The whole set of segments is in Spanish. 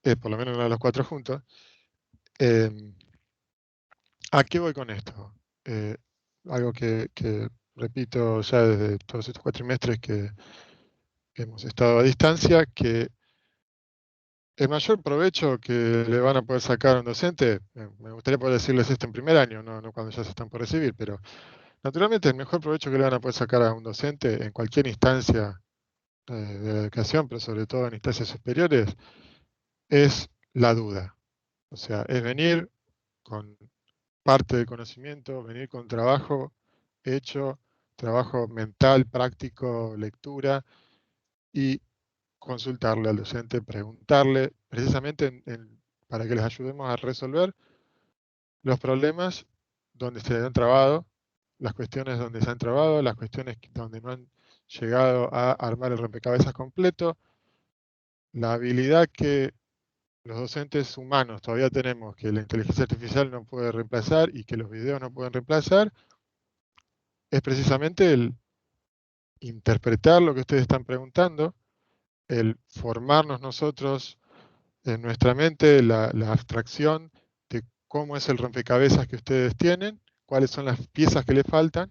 por lo menos uno de los cuatro juntos. Eh, ¿A qué voy con esto? Eh, Algo que repito ya desde todos estos cuatrimestres que hemos estado a distancia, que el mayor provecho que le van a poder sacar a un docente, me gustaría poder decirles esto en primer año, no cuando ya se están por recibir, pero naturalmente el mejor provecho que le van a poder sacar a un docente en cualquier instancia de la educación, pero sobre todo en instancias superiores, es la duda. O sea, es venir con parte del conocimiento, venir con trabajo hecho, trabajo mental, práctico, lectura, y consultarle al docente, preguntarle, precisamente para que les ayudemos a resolver los problemas donde se han trabado, las cuestiones donde se han trabado, las cuestiones donde no han llegado a armar el rompecabezas completo, la habilidad que los docentes humanos todavía tenemos, que la inteligencia artificial no puede reemplazar y que los videos no pueden reemplazar, es precisamente el interpretar lo que ustedes están preguntando, el formarnos nosotros en nuestra mente la abstracción de cómo es el rompecabezas que ustedes tienen, cuáles son las piezas que le faltan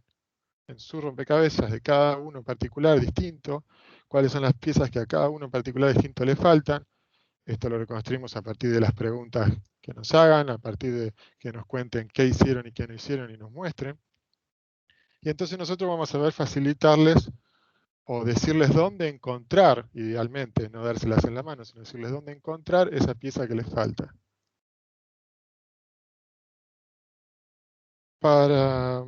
en su rompecabezas de cada uno en particular distinto, cuáles son las piezas que a cada uno en particular distinto le faltan. Esto lo reconstruimos a partir de las preguntas que nos hagan, a partir de que nos cuenten qué hicieron y qué no hicieron y nos muestren. Y entonces nosotros vamos a ver facilitarles o decirles dónde encontrar, idealmente, no dárselas en la mano, sino decirles dónde encontrar esa pieza que les falta. Para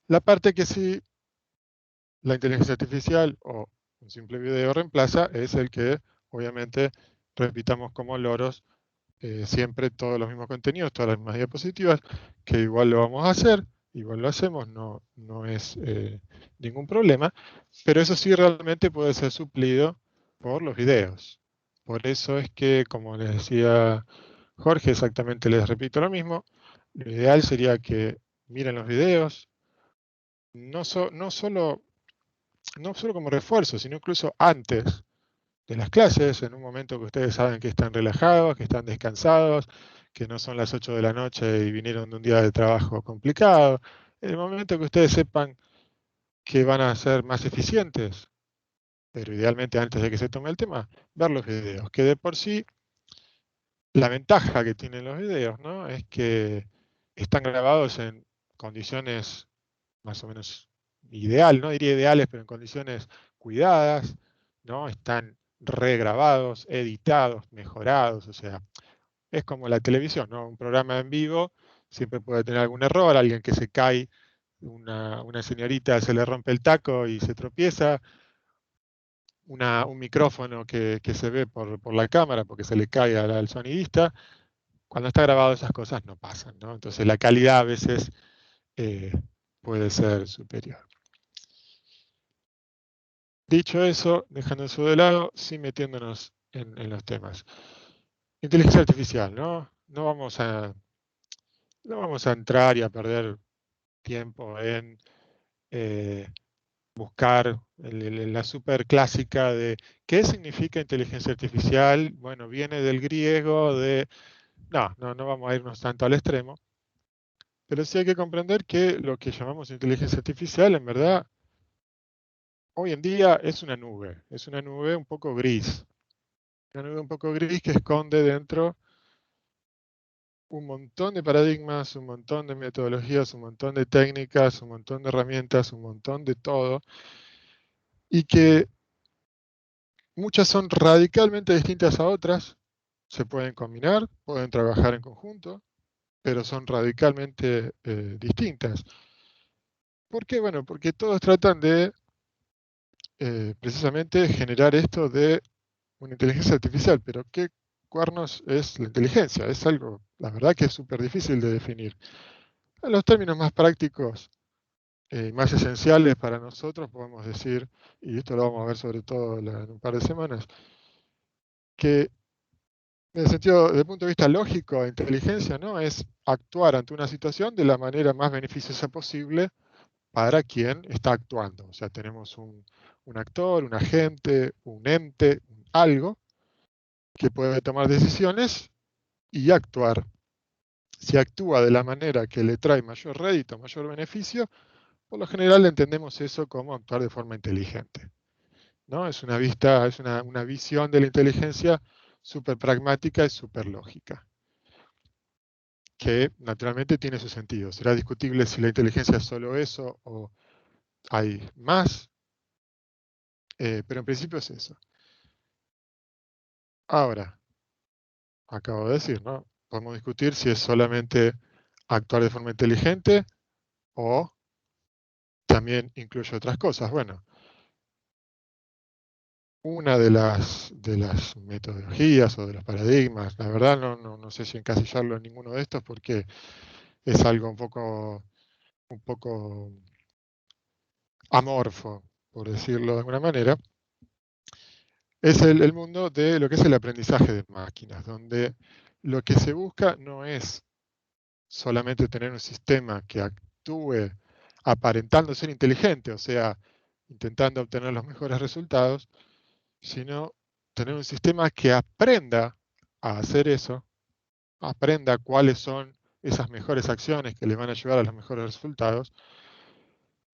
la parte que sí la inteligencia artificial o un simple video reemplaza, es el que obviamente repitamos como loros siempre todos los mismos contenidos, todas las mismas diapositivas, que igual lo vamos a hacer, igual lo hacemos, no es ningún problema, pero eso sí realmente puede ser suplido por los videos. Por eso es que, como les decía Jorge, exactamente les repito lo mismo, lo ideal sería que miren los videos, no solo como refuerzo, sino incluso antes de las clases, en un momento que ustedes saben que están relajados, que están descansados, que no son las 8 de la noche y vinieron de un día de trabajo complicado, en el momento que ustedes sepan que van a ser más eficientes, pero idealmente antes de que se tome el tema, ver los videos, que de por sí la ventaja que tienen los videos, ¿no? Es que están grabados en condiciones más o menos ideal, no diría ideales, pero en condiciones cuidadas, ¿no? Están regrabados, editados, mejorados, o sea, es como la televisión, ¿no? Un programa en vivo siempre puede tener algún error, alguien que se cae, una señorita se le rompe el taco y se tropieza, un micrófono que se ve por la cámara porque se le cae al sonidista. Cuando está grabado esas cosas no pasan, ¿no? Entonces la calidad a veces eh, puede ser superior. Dicho eso, dejando eso de lado, sí metiéndonos en los temas. Inteligencia artificial, ¿no? No vamos a entrar y a perder tiempo en eh, buscar la super clásica de qué significa inteligencia artificial. Bueno, viene del griego de... No vamos a irnos tanto al extremo, pero sí hay que comprender que lo que llamamos inteligencia artificial, en verdad, hoy en día es una nube un poco gris. Una nube un poco gris que esconde dentro un montón de paradigmas, un montón de metodologías, un montón de técnicas, un montón de herramientas, un montón de todo, y que muchas son radicalmente distintas a otras, se pueden combinar, pueden trabajar en conjunto, pero son radicalmente distintas. ¿Por qué? Bueno, porque todos tratan de precisamente generar esto de una inteligencia artificial, pero ¿qué cuernos es la inteligencia? Es algo, la verdad que es súper difícil de definir. En los términos más prácticos, más esenciales para nosotros, podemos decir, y esto lo vamos a ver sobre todo en un par de semanas, que en el sentido, desde el punto de vista lógico de inteligencia, ¿no? Es actuar ante una situación de la manera más beneficiosa posible para quien está actuando. O sea, tenemos un actor, un agente, un ente, algo que puede tomar decisiones y actuar. Si actúa de la manera que le trae mayor rédito, mayor beneficio, por lo general entendemos eso como actuar de forma inteligente, ¿no? Es una visión de la inteligencia súper pragmática y súper lógica, que naturalmente tiene su sentido. Será discutible si la inteligencia es solo eso o hay más, pero en principio es eso. Ahora, acabo de decir, ¿no? Podemos discutir si es solamente actuar de forma inteligente o también incluye otras cosas. Bueno, una de las metodologías o de los paradigmas, la verdad no sé si encasillarlo en ninguno de estos porque es algo un poco amorfo, por decirlo de alguna manera, es el mundo de lo que es el aprendizaje de máquinas, donde lo que se busca no es solamente tener un sistema que actúe aparentando ser inteligente, o sea, intentando obtener los mejores resultados, sino tener un sistema que aprenda a hacer eso, aprenda cuáles son esas mejores acciones que le van a llevar a los mejores resultados,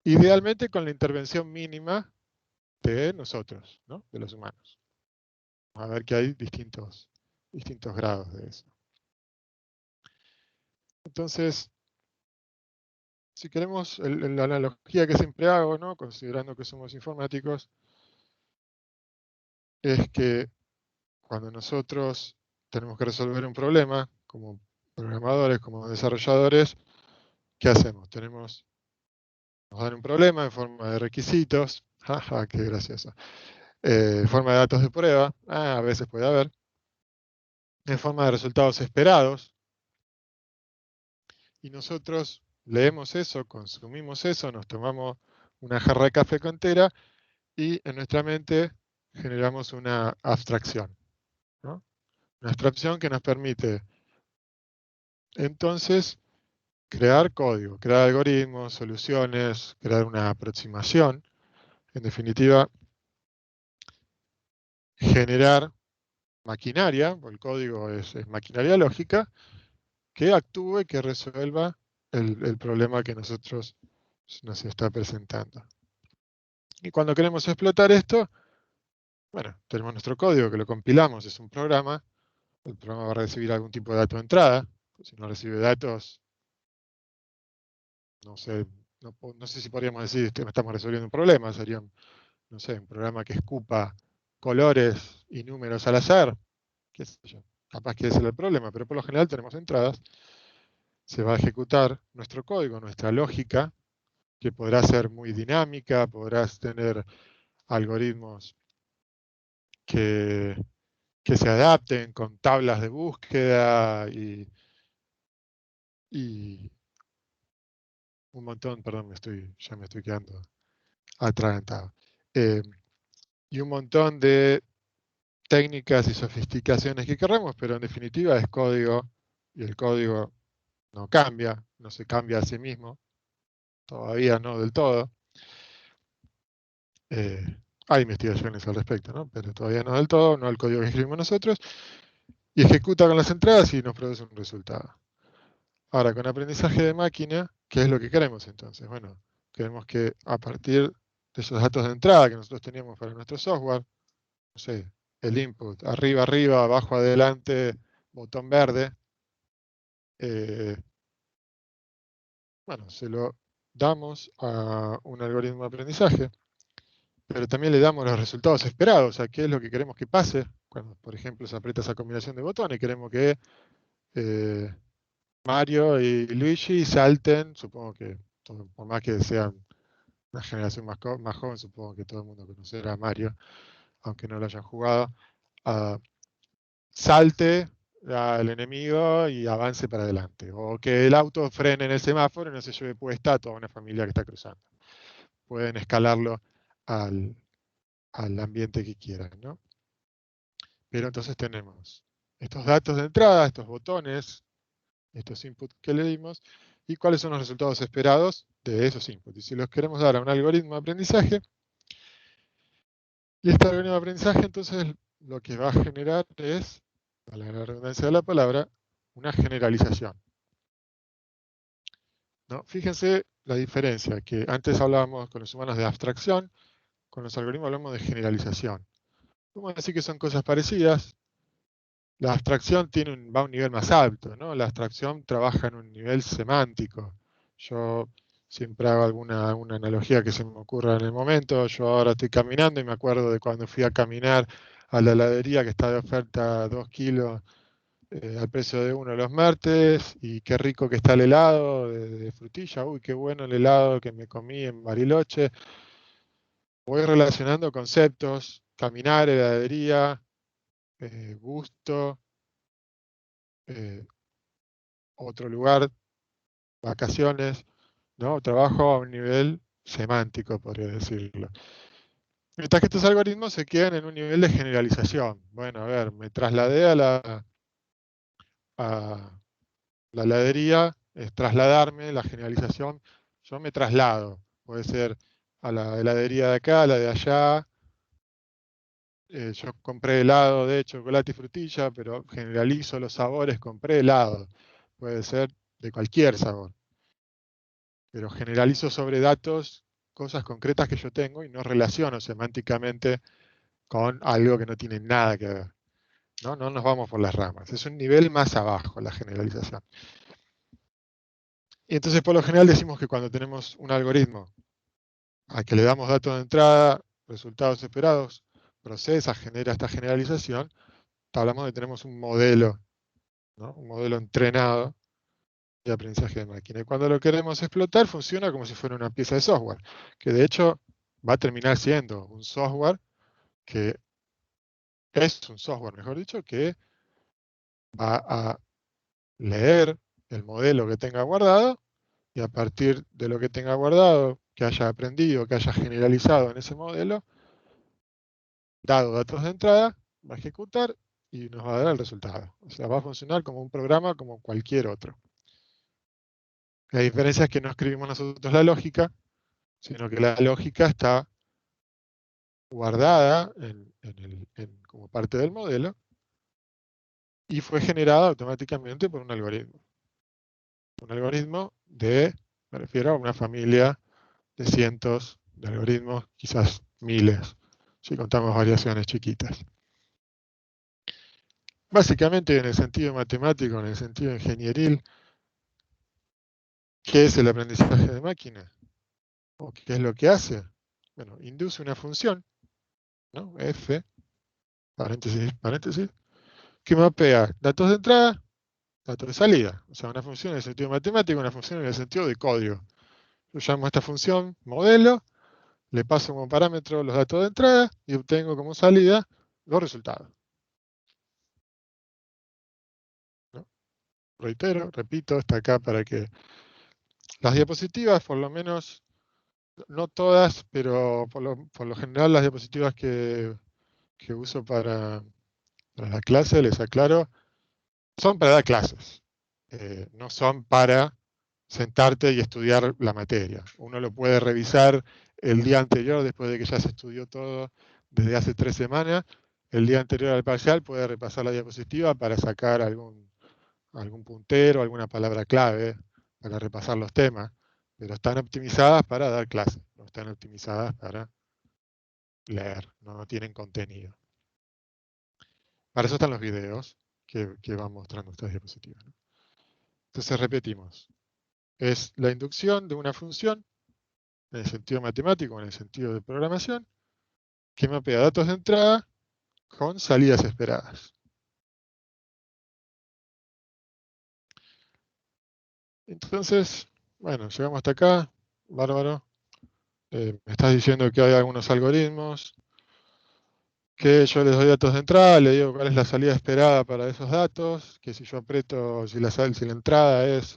idealmente con la intervención mínima de nosotros, ¿no? De los humanos. A ver que hay distintos grados de eso. Entonces, si queremos, la analogía que siempre hago, ¿no? Considerando que somos informáticos, es que cuando nosotros tenemos que resolver un problema, como programadores, como desarrolladores, ¿qué hacemos? Nos dan un problema en forma de requisitos, jaja, qué gracioso, en forma de datos de prueba, a veces puede haber, en forma de resultados esperados, y nosotros leemos eso, consumimos eso, nos tomamos una jarra de café entera y en nuestra mente generamos una abstracción, ¿no? Una abstracción que nos permite entonces crear código, crear algoritmos, soluciones, crear una aproximación, en definitiva, generar maquinaria, porque el código es maquinaria lógica, que actúe, que resuelva el problema que nosotros nos está presentando. Y cuando queremos explotar esto, bueno, tenemos nuestro código que lo compilamos, es un programa, el programa va a recibir algún tipo de dato de entrada, si no recibe datos, no sé, no sé si podríamos decir que estamos resolviendo un problema, sería, no sé, un programa que escupa colores y números al azar, qué sé yo, capaz que ese es el problema, pero por lo general tenemos entradas, se va a ejecutar nuestro código, nuestra lógica, que podrá ser muy dinámica, podrás tener algoritmos que, que se adapten con tablas de búsqueda y un montón, perdón, ya me estoy quedando atragantado. Eh, y un montón de técnicas y sofisticaciones que queremos, pero en definitiva es código y el código no cambia, no se cambia a sí mismo, todavía no del todo. Eh, Hay investigaciones al respecto, ¿no? Pero todavía no del todo, no el código que escribimos nosotros, y ejecuta con las entradas y nos produce un resultado. Ahora, con aprendizaje de máquina, ¿qué es lo que queremos entonces? Bueno, queremos que a partir de esos datos de entrada que nosotros teníamos para nuestro software, no sé, el input, arriba, arriba, abajo, adelante, botón verde, eh, bueno, se lo damos a un algoritmo de aprendizaje, pero también le damos los resultados esperados, o sea, qué es lo que queremos que pase cuando, por ejemplo, se aprieta esa combinación de botones. Queremos que eh, Mario y Luigi salten, supongo que, por más que sean una generación más joven, supongo que todo el mundo conocerá a Mario, aunque no lo hayan jugado, salte al enemigo y avance para adelante. O que el auto frene en el semáforo y no se lleve puesta a toda una familia que está cruzando. Pueden escalarlo al, al ambiente que quieran, ¿no? Pero entonces tenemos estos datos de entrada, estos botones, estos inputs que le dimos, y cuáles son los resultados esperados de esos inputs. Y si los queremos dar a un algoritmo de aprendizaje, y este algoritmo de aprendizaje entonces lo que va a generar es, a la redundancia de la palabra, una generalización, ¿no? Fíjense la diferencia, que antes hablábamos con los humanos de abstracción, con los algoritmos hablamos de generalización. Vamos a decir que son cosas parecidas. La abstracción va a un nivel más alto, ¿no? La abstracción trabaja en un nivel semántico. Yo siempre hago una analogía que se me ocurra en el momento. Yo ahora estoy caminando y me acuerdo de cuando fui a caminar a la heladería que está de oferta 2 kilos al precio de uno los martes, y qué rico que está el helado de frutilla. Uy, qué bueno el helado que me comí en Bariloche. Voy relacionando conceptos: caminar, heladería, gusto, eh, otro lugar, vacaciones, ¿no? Trabajo a un nivel semántico, podría decirlo. Mientras que estos algoritmos se quedan en un nivel de generalización. Bueno, a ver, me trasladé a la heladería, es trasladarme, la generalización, yo me traslado. Puede ser a la heladería de acá, a la de allá. Yo compré helado de chocolate y frutilla, pero generalizo los sabores, compré helado. Puede ser de cualquier sabor, pero generalizo sobre datos cosas concretas que yo tengo y no relaciono semánticamente con algo que no tiene nada que ver. ¿No? No nos vamos por las ramas. Es un nivel más abajo la generalización. Y entonces por lo general decimos que cuando tenemos un algoritmo al que le damos datos de entrada, resultados esperados, procesa, genera esta generalización, hablamos de que tenemos un modelo, ¿no? Un modelo entrenado de aprendizaje de máquina. Y cuando lo queremos explotar, funciona como si fuera una pieza de software, que de hecho va a terminar siendo un software que es un software, mejor dicho, que va a leer el modelo que tenga guardado, y a partir de lo que tenga guardado, que haya aprendido, que haya generalizado en ese modelo, dado datos de entrada, va a ejecutar y nos va a dar el resultado. O sea, va a funcionar como un programa como cualquier otro. La diferencia es que no escribimos nosotros la lógica, sino que la lógica está guardada como parte del modelo y fue generada automáticamente por un algoritmo. Un algoritmo me refiero a una familia de cientos de algoritmos, quizás miles, si contamos variaciones chiquitas. Básicamente, en el sentido matemático, en el sentido ingenieril, ¿qué es el aprendizaje de máquina? ¿O qué es lo que hace? Bueno, induce una función, ¿no? F, paréntesis, paréntesis, que mapea datos de entrada, datos de salida. O sea, una función en el sentido matemático, una función en el sentido de código. Yo llamo a esta función modelo, le paso como parámetro los datos de entrada y obtengo como salida los resultados, ¿no? Reitero, repito, está acá para que las diapositivas, por lo menos, no todas, pero por lo general las diapositivas que uso para la clase, les aclaro, son para dar clases. No son para sentarte y estudiar la materia. Uno lo puede revisar el día anterior, después de que ya se estudió todo desde hace 3 semanas. El día anterior al parcial puede repasar la diapositiva para sacar algún puntero, alguna palabra clave, para repasar los temas. Pero están optimizadas para dar clases, no están optimizadas para leer, no tienen contenido. Para eso están los videos que van mostrando estas diapositivas, ¿no? Entonces repetimos. Es la inducción de una función en el sentido matemático, en el sentido de programación, que mapea datos de entrada con salidas esperadas. Entonces, bueno, llegamos hasta acá. Bárbaro. Me estás diciendo que hay algunos algoritmos que yo les doy datos de entrada, le digo cuál es la salida esperada para esos datos, que si yo aprieto, si la entrada es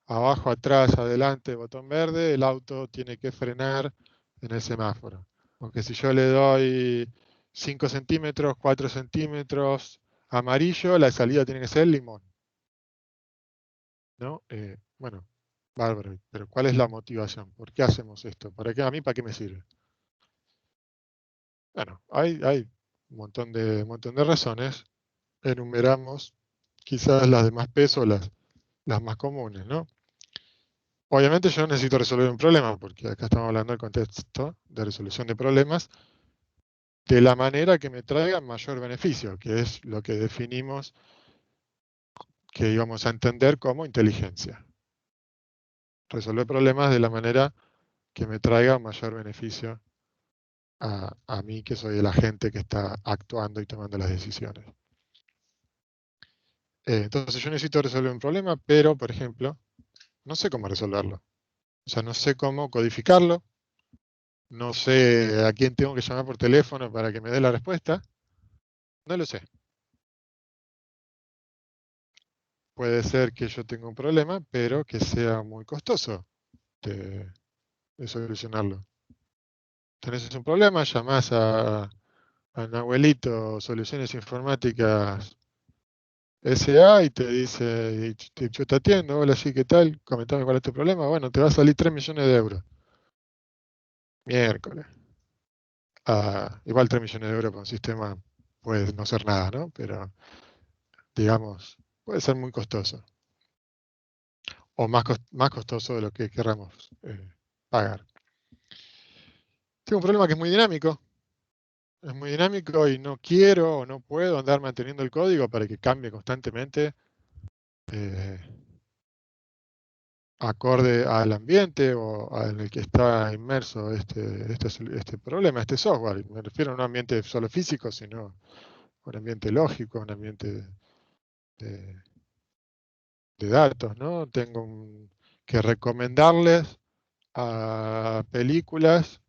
abajo, atrás, adelante, botón verde, el auto tiene que frenar en el semáforo. Aunque si yo le doy 5 centímetros, 4 centímetros, amarillo, la salida tiene que ser limón, ¿no? Bueno, bárbaro, pero ¿cuál es la motivación? ¿Por qué hacemos esto? ¿Para qué? ¿A mí para qué me sirve? Bueno, hay montón de razones, enumeramos quizás las de más peso, las más comunes, ¿no? Obviamente yo necesito resolver un problema, porque acá estamos hablando del contexto de resolución de problemas, de la manera que me traiga mayor beneficio, que es lo que definimos que íbamos a entender como inteligencia. Resolver problemas de la manera que me traiga mayor beneficio a mí, que soy el agente que está actuando y tomando las decisiones. Entonces yo necesito resolver un problema, pero, por ejemplo, no sé cómo resolverlo. O sea, no sé cómo codificarlo, no sé a quién tengo que llamar por teléfono para que me dé la respuesta, no lo sé. Puede ser que yo tenga un problema, pero que sea muy costoso de, de solucionarlo. Tenés un problema, llamás a Nahuelito Soluciones Informáticas SA y te dice, yo te atiendo, hola, sí, ¿qué tal? Comentame cuál es tu problema. Bueno, te va a salir 3 millones de euros. Miércoles. Igual 3 millones de euros para un sistema puede no ser nada, ¿no? Pero, digamos, puede ser muy costoso. O más costoso de lo que querramos pagar. Tengo un problema que es muy dinámico. Es muy dinámico y no quiero o no puedo andar manteniendo el código para que cambie constantemente eh, acorde al ambiente o en el que está inmerso este problema, este software. Me refiero a un ambiente solo físico, sino a un ambiente lógico, un ambiente de, de datos, ¿no? Que recomendarles a películas.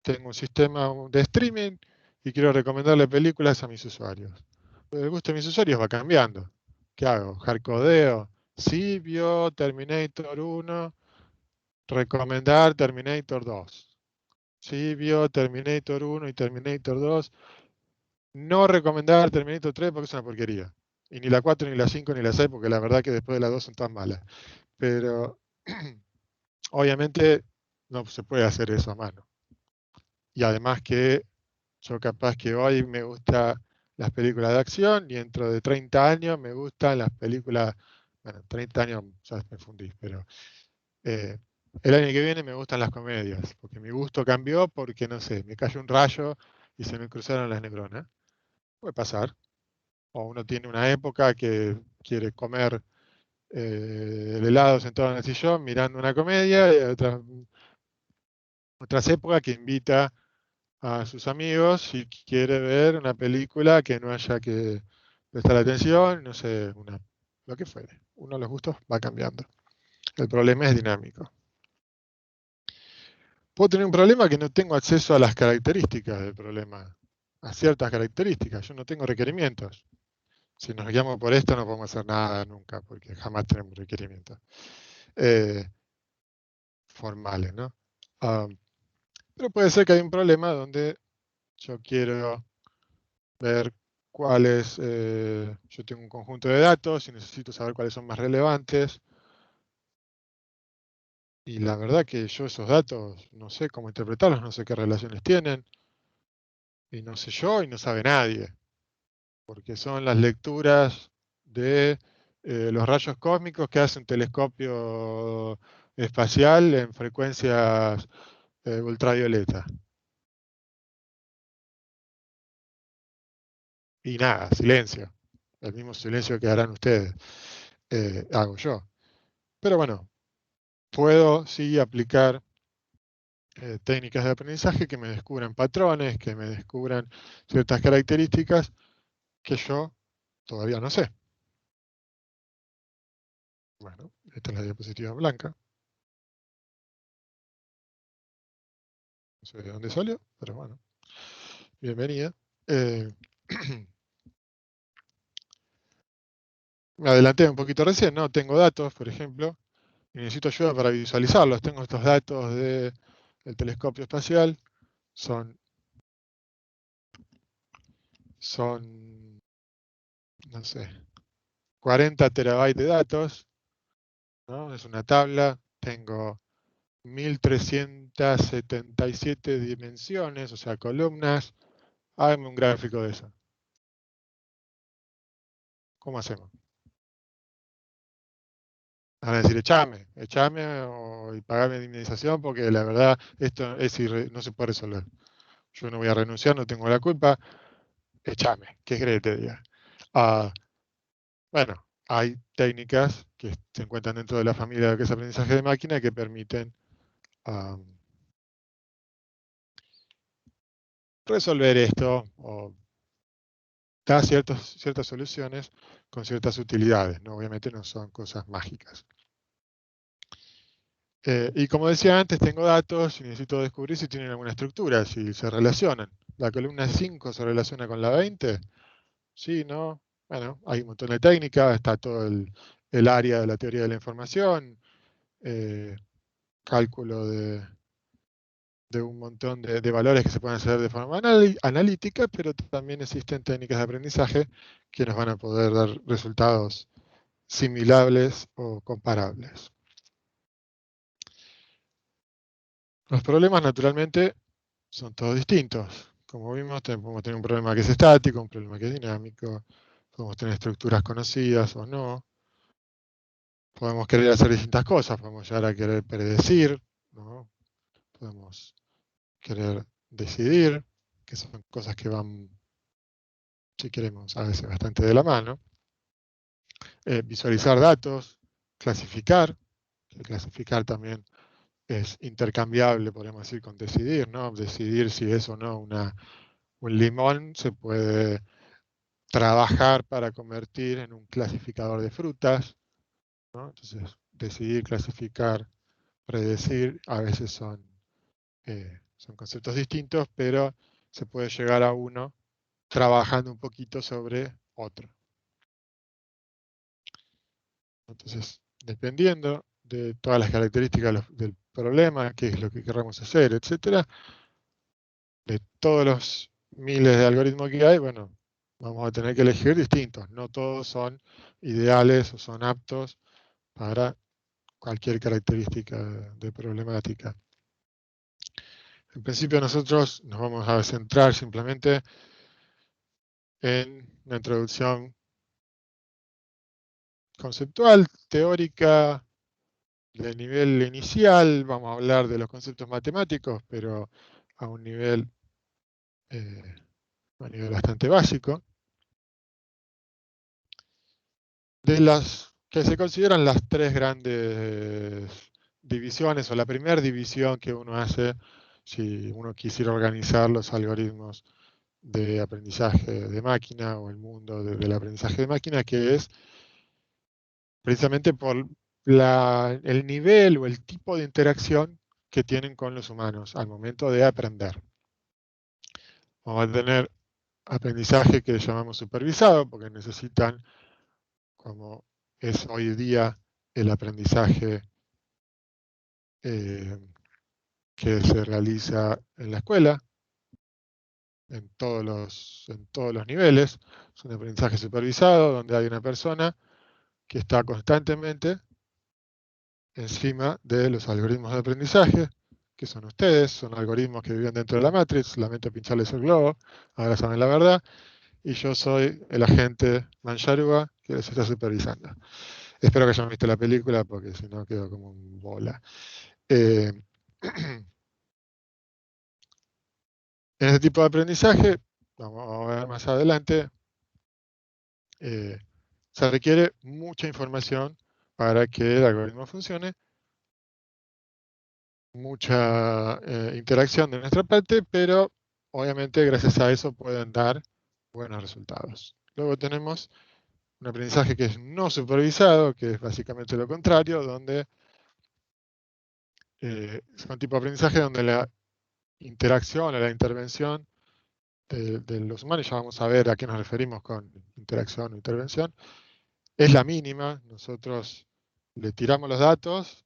Tengo un sistema de streaming y quiero recomendarle películas a mis usuarios. El gusto de mis usuarios va cambiando. ¿Qué hago? Hardcodeo. Sí vio Terminator 1, recomendar Terminator 2. Sí vio Terminator 1 y Terminator 2, no recomendar Terminator 3 porque es una porquería. Y ni la 4, ni la 5, ni la 6, porque la verdad que después de la 2 son tan malas. Pero obviamente no se puede hacer eso a mano. Y además que yo capaz que hoy me gustan las películas de acción y dentro de 30 años me gustan las películas, bueno, 30 años ya me fundí, pero eh, el año que viene me gustan las comedias, porque mi gusto cambió porque, no sé, me cayó un rayo y se me cruzaron las neuronas. Puede pasar. O uno tiene una época que quiere comer el helado sentado en el sillón mirando una comedia y otras épocas que invita a sus amigos si quiere ver una película que no haya que prestar atención, no sé, lo que fuere. Uno de los gustos va cambiando. El problema es dinámico. Puedo tener un problema que no tengo acceso a las características del problema, a ciertas características. Yo no tengo requerimientos. Si nos guiamos por esto no podemos hacer nada nunca, porque jamás tenemos requerimientos eh, formales, ¿no? Ah, pero puede ser que hay un problema donde yo quiero ver cuáles, yo tengo un conjunto de datos y necesito saber cuáles son más relevantes. Y la verdad que yo esos datos no sé cómo interpretarlos, no sé qué relaciones tienen, y no sé yo y no sabe nadie, porque son las lecturas de los rayos cósmicos que hace un telescopio espacial en frecuencias ultravioleta. Y nada, silencio. El mismo silencio que harán ustedes, hago yo. Pero bueno, puedo sí aplicar técnicas de aprendizaje que me descubran patrones, que me descubran ciertas características que yo todavía no sé. Bueno, esta es la diapositiva blanca. No sé de dónde salió, pero bueno, bienvenida. Eh, Me adelanté un poquito recién, ¿no? Tengo datos, por ejemplo, y necesito ayuda para visualizarlos. Tengo estos datos del telescopio espacial, son, son, no sé, 40 terabytes de datos, ¿no? Es una tabla, tengo 1377 dimensiones, o sea, columnas, hágame un gráfico de eso. ¿Cómo hacemos? Van a decir, echame y pagame la indemnización porque la verdad esto no se puede resolver. Yo no voy a renunciar, no tengo la culpa, echame. ¿Qué crees que te diga? Ah, bueno, hay técnicas que se encuentran dentro de la familia de lo que es aprendizaje de máquina que permiten ah, resolver esto o dar ciertas soluciones con ciertas utilidades, ¿no? Obviamente no son cosas mágicas. Y como decía antes, tengo datos y necesito descubrir si tienen alguna estructura, si se relacionan. La columna 5 se relaciona con la 20, sí, ¿no? Bueno, hay un montón de técnicas, está todo el área de la teoría de la información, eh, cálculo de un montón de valores que se pueden hacer de forma analítica, pero también existen técnicas de aprendizaje que nos van a poder dar resultados similares o comparables. Los problemas, naturalmente, son todos distintos. Como vimos, podemos tener un problema que es estático, un problema que es dinámico, podemos tener estructuras conocidas o no, podemos querer hacer distintas cosas, podemos llegar a querer predecir, ¿no? Podemos querer decidir, que son cosas que van, si queremos, a veces bastante de la mano. Visualizar datos, clasificar, que clasificar también es intercambiable, podemos decir, con decidir, ¿no? Decidir si es o no un limón se puede trabajar para convertir en un clasificador de frutas, ¿no? Entonces, decidir, clasificar, predecir, a veces son conceptos distintos, pero se puede llegar a uno trabajando un poquito sobre otro. Entonces, dependiendo de todas las características del problema, qué es lo que queramos hacer, etcétera, de todos los miles de algoritmos que hay, bueno, vamos a tener que elegir distintos. No todos son ideales o son aptos para cualquier característica de problemática. En principio nosotros nos vamos a centrar simplemente en una introducción conceptual, teórica, de nivel inicial. Vamos a hablar de los conceptos matemáticos, pero a un nivel, eh, a nivel bastante básico. De las que se consideran las tres grandes divisiones, o la primera división que uno hace si uno quisiera organizar los algoritmos de aprendizaje de máquina o el mundo del aprendizaje de máquina, que es precisamente por el nivel o el tipo de interacción que tienen con los humanos al momento de aprender. Vamos a tener aprendizaje que llamamos supervisado, porque necesitan, como es hoy día el aprendizaje eh, que se realiza en la escuela, en todos los niveles. Es un aprendizaje supervisado donde hay una persona que está constantemente encima de los algoritmos de aprendizaje, que son ustedes, son algoritmos que viven dentro de la Matrix. Lamento pincharles el globo, ahora saben la verdad, y yo soy el agente Mancharuga que les está supervisando. Espero que hayan visto la película porque si no quedo como un bola. Eh, en este tipo de aprendizaje, vamos a ver más adelante, eh, se requiere mucha información para que el algoritmo funcione, mucha interacción de nuestra parte, pero obviamente gracias a eso pueden dar buenos resultados. Luego tenemos un aprendizaje que es no supervisado, que es básicamente lo contrario, donde es un tipo de aprendizaje donde la interacción o la intervención de los humanos, ya vamos a ver a qué nos referimos con interacción o intervención, es la mínima. Nosotros le tiramos los datos,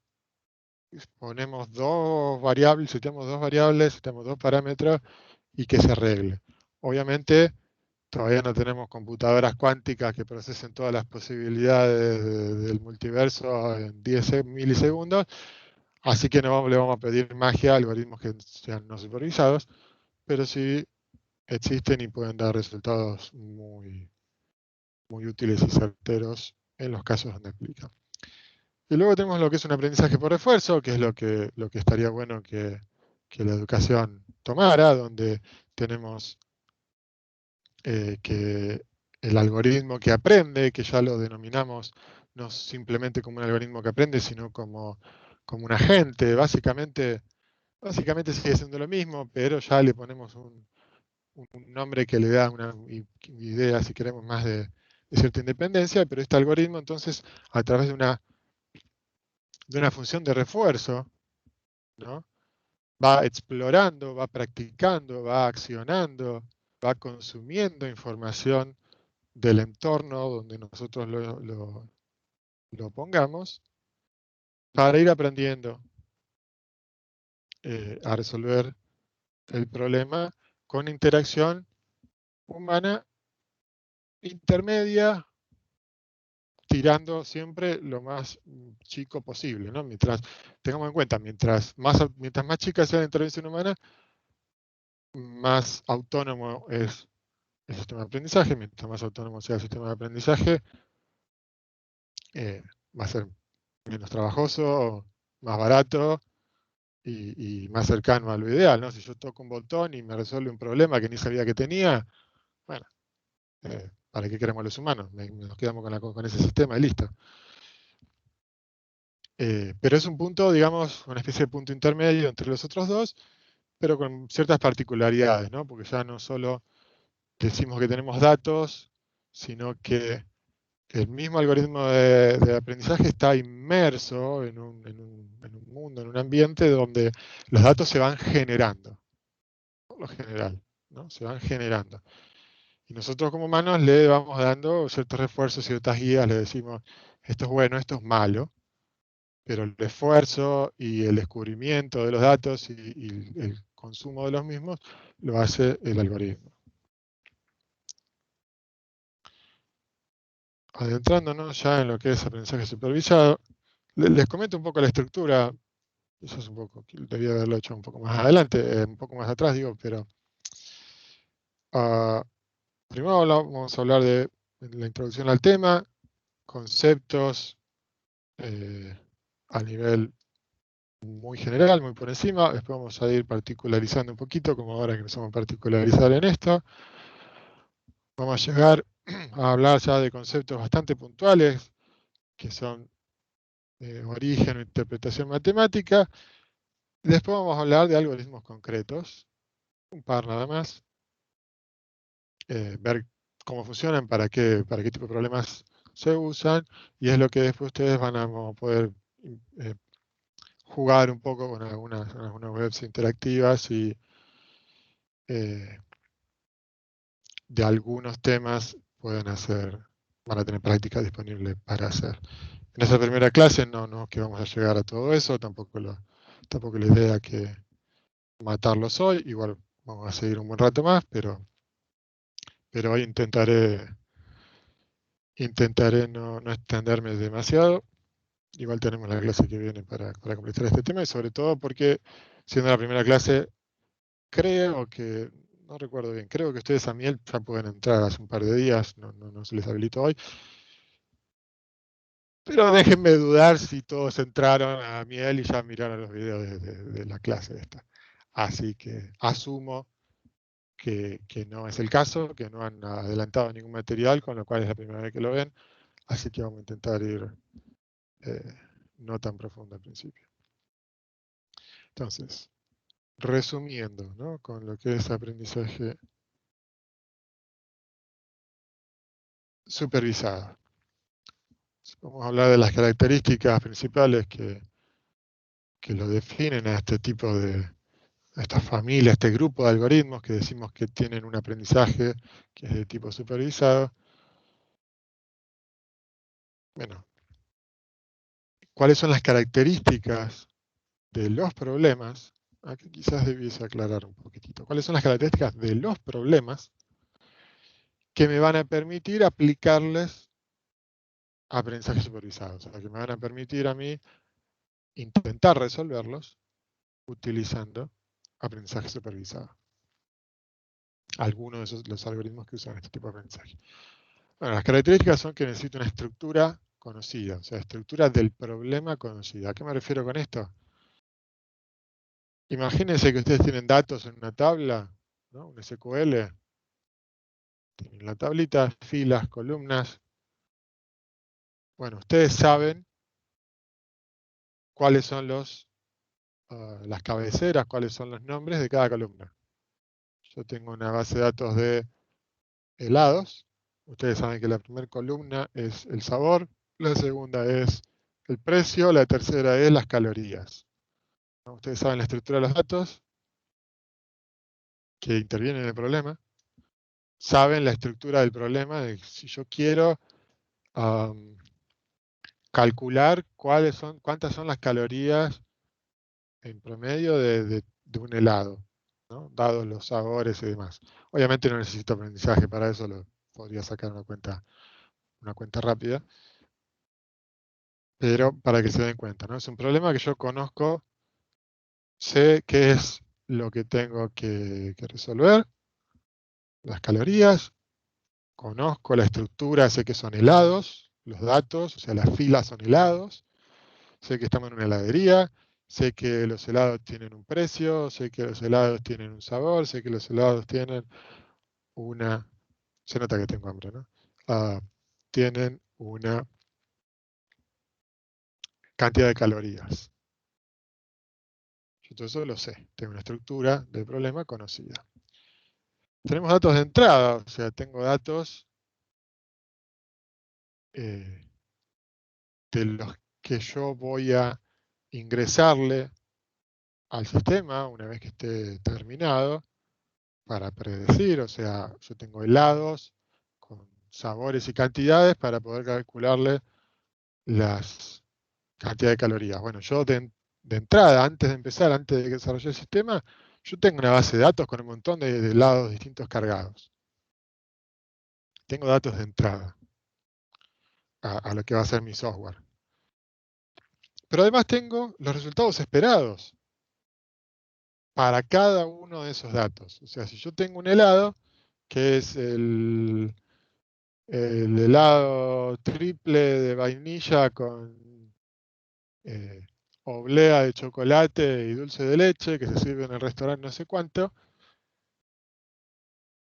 ponemos dos variables, setamos dos parámetros y que se arregle. Obviamente, todavía no tenemos computadoras cuánticas que procesen todas las posibilidades del multiverso en 10 milisegundos, así que no le vamos a pedir magia a algoritmos que sean no supervisados, pero sí existen y pueden dar resultados muy, muy útiles y certeros en los casos donde aplican. Y luego tenemos lo que es un aprendizaje por refuerzo, que es lo que estaría bueno que la educación tomara, donde tenemos que el algoritmo que aprende, que ya lo denominamos no simplemente como un algoritmo que aprende, sino como un agente, básicamente sigue siendo lo mismo, pero ya le ponemos un nombre que le da una idea, si queremos, más de cierta independencia, pero este algoritmo entonces, a través de una función de refuerzo, ¿no? Va explorando, va practicando, va accionando, va consumiendo información del entorno donde nosotros lo pongamos para ir aprendiendo a resolver el problema con interacción humana intermedia, tirando siempre lo más chico posible, ¿no? Mientras, tengamos en cuenta, mientras más chica sea la intervención humana, más autónomo es el sistema de aprendizaje. Mientras más autónomo sea el sistema de aprendizaje, eh, va a ser menos trabajoso, más barato y más cercano a lo ideal, ¿no? Si yo toco un botón y me resuelve un problema que ni sabía que tenía, bueno, ¿para qué queremos los humanos? Nos quedamos con ese sistema y listo. Pero es un punto, digamos, una especie de punto intermedio entre los otros dos, pero con ciertas particularidades, ¿no? Porque ya no solo decimos que tenemos datos, sino que el mismo algoritmo de aprendizaje está inmerso en un mundo, en un ambiente donde los datos se van generando, por lo general, ¿no? Se van generando. Y nosotros como humanos le vamos dando ciertos refuerzos, ciertas guías, le decimos, esto es bueno, esto es malo, pero el esfuerzo y el descubrimiento de los datos y el consumo de los mismos lo hace el algoritmo. Adentrándonos ya en lo que es aprendizaje supervisado, les comento un poco la estructura. Eso es un poco, debía haberlo hecho un poco más adelante, un poco más atrás, digo, pero uh, primero vamos a hablar de la introducción al tema, conceptos eh, a nivel muy general, muy por encima. Después vamos a ir particularizando un poquito, como ahora que empezamos a particularizar en esto. Vamos a llegar a hablar ya de conceptos bastante puntuales, que son origen o interpretación matemática. Después vamos a hablar de algoritmos concretos, un par nada más, ver cómo funcionan, para qué tipo de problemas se usan, y es lo que después ustedes van a poder eh, jugar un poco con algunas webs interactivas y eh, de algunos temas van a tener prácticas disponibles para hacer. En esa primera clase no es que vamos a llegar a todo eso, tampoco la idea que matarlos hoy, igual vamos a seguir un buen rato más, pero hoy intentaré no extenderme demasiado. Igual tenemos la clase que viene para completar este tema y sobre todo porque siendo la primera clase, creo que, no recuerdo bien, creo que ustedes a Miel ya pueden entrar hace un par de días, no se les habilitó hoy, pero déjenme dudar si todos entraron a Miel y ya miraron los videos de la clase esta. Así que asumo que no es el caso, que no han adelantado ningún material, con lo cual es la primera vez que lo ven, así que vamos a intentar ir eh, no tan profundo al principio. Entonces, resumiendo, ¿no? Con lo que es aprendizaje supervisado. Vamos a hablar de las características principales que lo definen a este tipo a esta familia, a este grupo de algoritmos que decimos que tienen un aprendizaje que es de tipo supervisado. Bueno, ¿cuáles son las características de los problemas? Aquí quizás debiese aclarar un poquitito. ¿Cuáles son las características de los problemas que me van a permitir aplicarles aprendizaje supervisado? O sea, que me van a permitir a mí intentar resolverlos utilizando aprendizaje supervisado. algunos de los algoritmos que usan este tipo de aprendizaje. Bueno, las características son que necesito una estructura conocida, o sea, estructura del problema conocida. ¿A qué me refiero con esto? Imagínense que ustedes tienen datos en una tabla, ¿no? Un SQL, tienen la tablita, filas, columnas. Bueno, ustedes saben cuáles son las cabeceras, cuáles son los nombres de cada columna. Yo tengo una base de datos de helados. Ustedes saben que la primera columna es el sabor, la segunda es el precio, la tercera es las calorías. ¿No? Ustedes saben la estructura de los datos que intervienen en el problema. Saben la estructura del problema de si yo quiero calcular cuántas son las calorías en promedio de un helado, ¿no? Dados los sabores y demás. Obviamente no necesito aprendizaje, para eso lo podría sacar una cuenta rápida, pero para que se den cuenta, ¿no? Es un problema que yo conozco, sé qué es lo que tengo que resolver, las calorías, conozco la estructura, sé que son helados, los datos, o sea, las filas son helados, sé que estamos en una heladería, sé que los helados tienen un precio, sé que los helados tienen un sabor, sé que los helados tienen una... Se nota que tengo hambre, ¿no? Tienen una cantidad de calorías. Yo todo eso lo sé, tengo una estructura del problema conocida. Tenemos datos de entrada, o sea, tengo datos de los que yo voy a ingresarle al sistema una vez que esté terminado para predecir, o sea, yo tengo helados con sabores y cantidades para poder calcularle las cantidades de calorías. Bueno, yo de entrada, antes de empezar, antes de desarrollar el sistema, yo tengo una base de datos con un montón de helados distintos cargados. Tengo datos de entrada a lo que va a ser mi software. Pero además tengo los resultados esperados para cada uno de esos datos. O sea, si yo tengo un helado, que es el helado triple de vainilla con oblea de chocolate y dulce de leche, que se sirve en el restaurante no sé cuánto,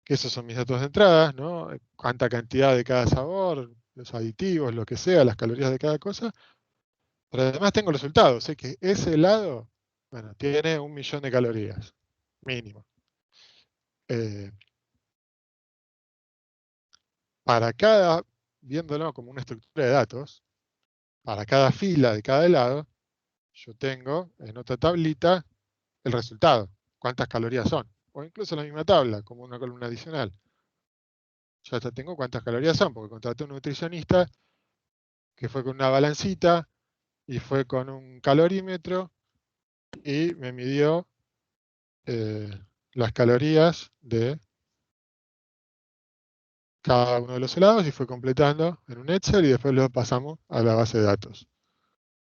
que esos son mis datos de entrada, ¿no? Cuánta cantidad de cada sabor, los aditivos, lo que sea, las calorías de cada cosa. Pero además tengo el resultado, sé que ese helado, bueno, tiene 1.000.000 de calorías, mínimo. Eh, viéndolo como una estructura de datos, para cada fila de cada helado, yo tengo en otra tablita el resultado, cuántas calorías son. O incluso en la misma tabla, como una columna adicional. Ya hasta tengo cuántas calorías son, porque contraté a un nutricionista que fue con una balancita y fue con un calorímetro y me midió eh, las calorías de cada uno de los helados y fue completando en un Excel y después lo pasamos a la base de datos.